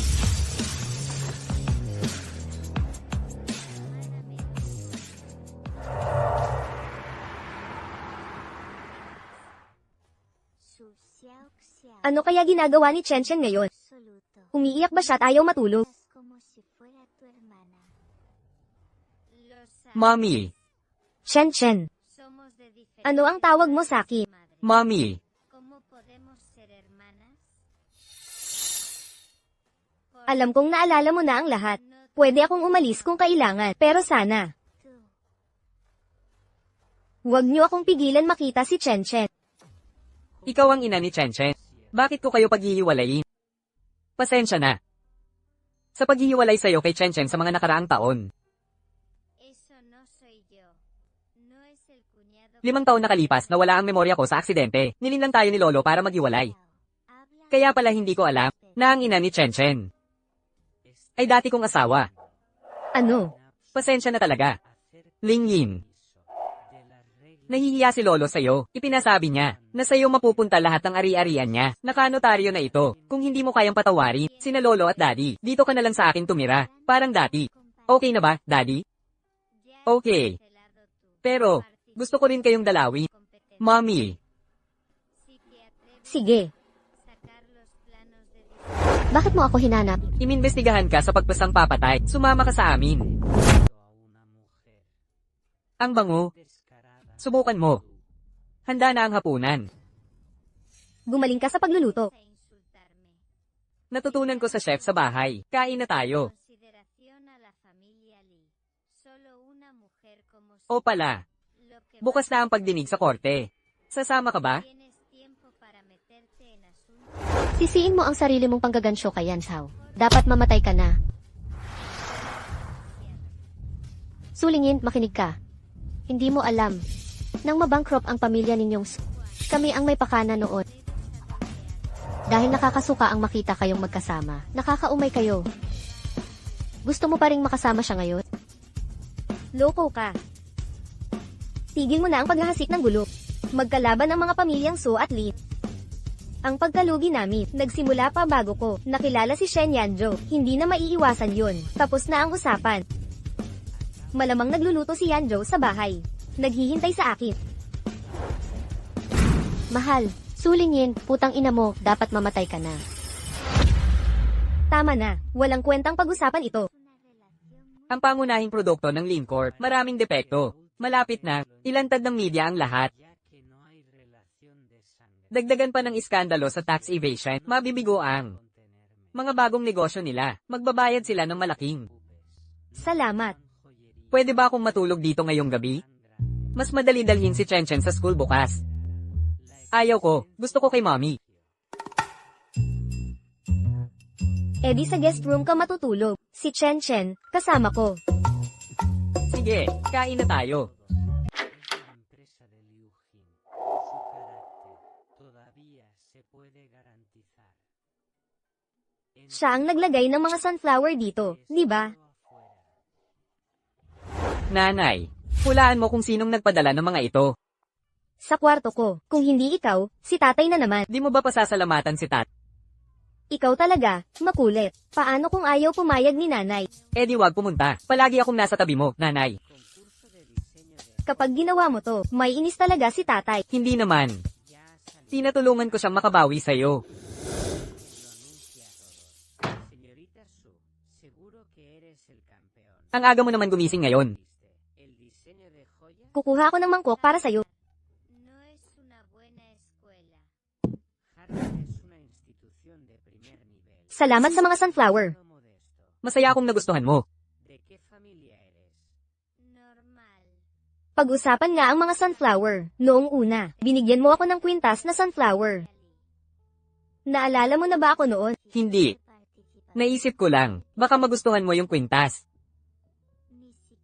Ano kaya ginagawa ni Chen Chen ngayon? Umiiyak ba siya at ayaw matulog? Mommy. Chen Chen, ano ang tawag mo sa akin? Mommy. Alam kong naalala mo na ang lahat. Pwede akong umalis kung kailangan, pero sana. Huwag niyo akong pigilan makita si Chen Chen. Ikaw ang ina ni Chen Chen. Bakit ko kayo paghihiwalayin? Pasensya na. Sa paghihiwalay sa'yo kay Chen Chen sa mga nakaraang taon. 5 taon nakalipas na wala ang memorya ko sa aksidente. Nilinlang tayo ni Lolo para maghiwalay. Kaya pala hindi ko alam na ang ina ni Chen Chen ay dati kong asawa. Ano? Pasensya na talaga. Ling Yin. Nahihiya si Lolo sa'yo. Ipinasabi niya na sa'yo mapupunta lahat ng ari-arian niya. Nakanotaryo na ito. Kung hindi mo kayang patawarin, sina Lolo at Daddy, dito ka na lang sa akin tumira. Parang dati. Okay na ba, Daddy? Okay. Pero, gusto ko rin kayong dalawin. Mommy. Sige. Bakit mo ako hinanap? Inimbestigahan ka sa pagpasang papatay. Sumama ka sa amin. Ang bango. Subukan mo. Handa na ang hapunan. Gumaling ka sa pagluluto. Natutunan ko sa chef sa bahay. Kain na tayo. O pala. Bukas na ang pagdinig sa korte. Sasama ka ba? Sisiin mo ang sarili mong panggagansyo kay Yan Sao. Dapat mamatay ka na. Sulingin, makinig ka. Hindi mo alam. Nang mabankrupt ang pamilya ninyong kami ang may pakana noon. Dahil nakakasuka ang makita kayong magkasama. Nakakaumay kayo. Gusto mo pa ring makasama siya ngayon? Loko ka. Tigil mo na ang paghahasik ng gulo. Magkalaban ang mga pamilyang So at Lee. Ang pagkalugi namin, nagsimula pa bago ko, nakilala si Shen Yanzhou. Hindi na maiiwasan yun. Tapos na ang usapan. Malamang nagluluto si Yanzhou sa bahay. Naghihintay sa akin. Mahal, Sulingin, putang ina mo, dapat mamatay ka na. Tama na, walang kwentang pag-usapan ito. Ang pangunahing produkto ng Lin Corp, maraming depekto. Malapit na, ilantad ng media ang lahat. Ya que no hay relación de sangre. Dagdagan pa ng iskandalo sa tax evasion, mabibigo ang mga bagong negosyo nila. Magbabayad sila ng malaking. Salamat. Pwede ba akong matulog dito ngayong gabi? Mas madali dalhin si Chen sa school bukas. Ayaw ko, gusto ko kay mommy. Eh di sa guest room ka matutulog. Si Chen, kasama ko. Sige, kain na tayo. La empresa de Liu Jin, su carácter todavía se puede garantizar. Siya ang naglagay ng mga sunflower dito, di ba? Nanay, hulaan mo kung sinong nagpadala ng mga ito. Sa kwarto ko. Kung hindi ikaw, si tatay na naman. Di mo ba pasasalamatan si Tat? Ikaw talaga, makulit. Paano kung ayaw pumayag ni nanay? Eh di wag pumunta. Palagi akong nasa tabi mo, nanay. Concurso de diseño de Kapag ginawa mo to, may inis talaga si tatay. Hindi naman. ya salió. Tinatulungan ko siyang makabawi sa'yo. Lo anuncia a todos. Señorita Su, seguro que eres el campeón. Ang aga mo naman gumising ngayon. El diseño de joya. Kukuha ko ng mangkok para sa'yo. No es una buena escuela. Harvard es una institución de primer nivel. Salamat sa mga sunflower. Todo modesto. Masaya akong nagustuhan mo. ¿De qué familia eres? Normal. Pag-usapan nga ang mga sunflower. Noong una, binigyan mo ako ng kwintas na sunflower. Naalala mo na ba ako noon? Hindi. Naisip ko lang, baka magustuhan mo yung kwintas.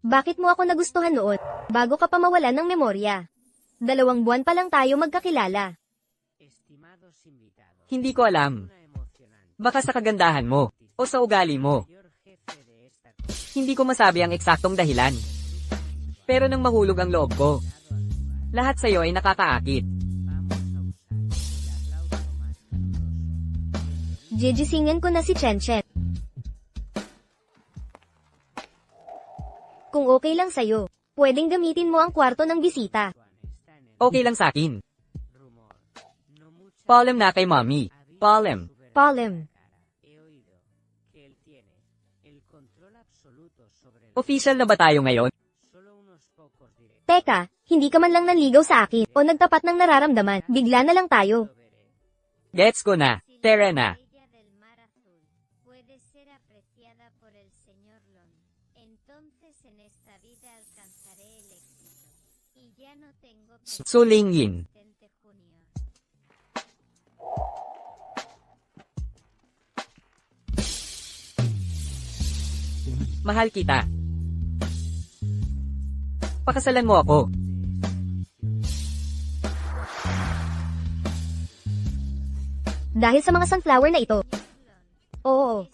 Bakit mo ako nagustuhan noon? Bago ka pa mawalan ng memorya. 2 buwan pa lang tayo magkakilala. Estimados invitados. Hindi ko alam. Una emocionante. Baka sa kagandahan mo, o sa ugali mo. Mayor jefe de esta cosa. Hindi ko masabi ang eksaktong dahilan. Pero nang mahulog ang loob ko, lahat sa'yo ay nakakaakit. Vamos a usar el aplauso más caluroso. Jijisingan ko na si Chen. Kung okay lang sa'yo, pwedeng gamitin mo ang kwarto ng bisita. Está en el Okay lang sa akin. rumor. No mucha Paalam na kay mommy. Paalam. Palem. He oído que él tiene el control absoluto sobre el Official na ba tayo ngayon? solo unos pocos directos. Teka, hindi ka man lang nanligaw sa akin o nagtapat ng nararamdaman. Bigla na lang tayo. Lo veré. Gets ko na. Tara na. La estrella del mar azul puede ser apreciada por el señor Lon. Entonces en esta vida alcanzaré el éxito. Y ya no tengo que Suling Yin. asistente junior. Mahal kita. Pakasalan mo ako. Dahil sa mga sunflower na ito. Oo,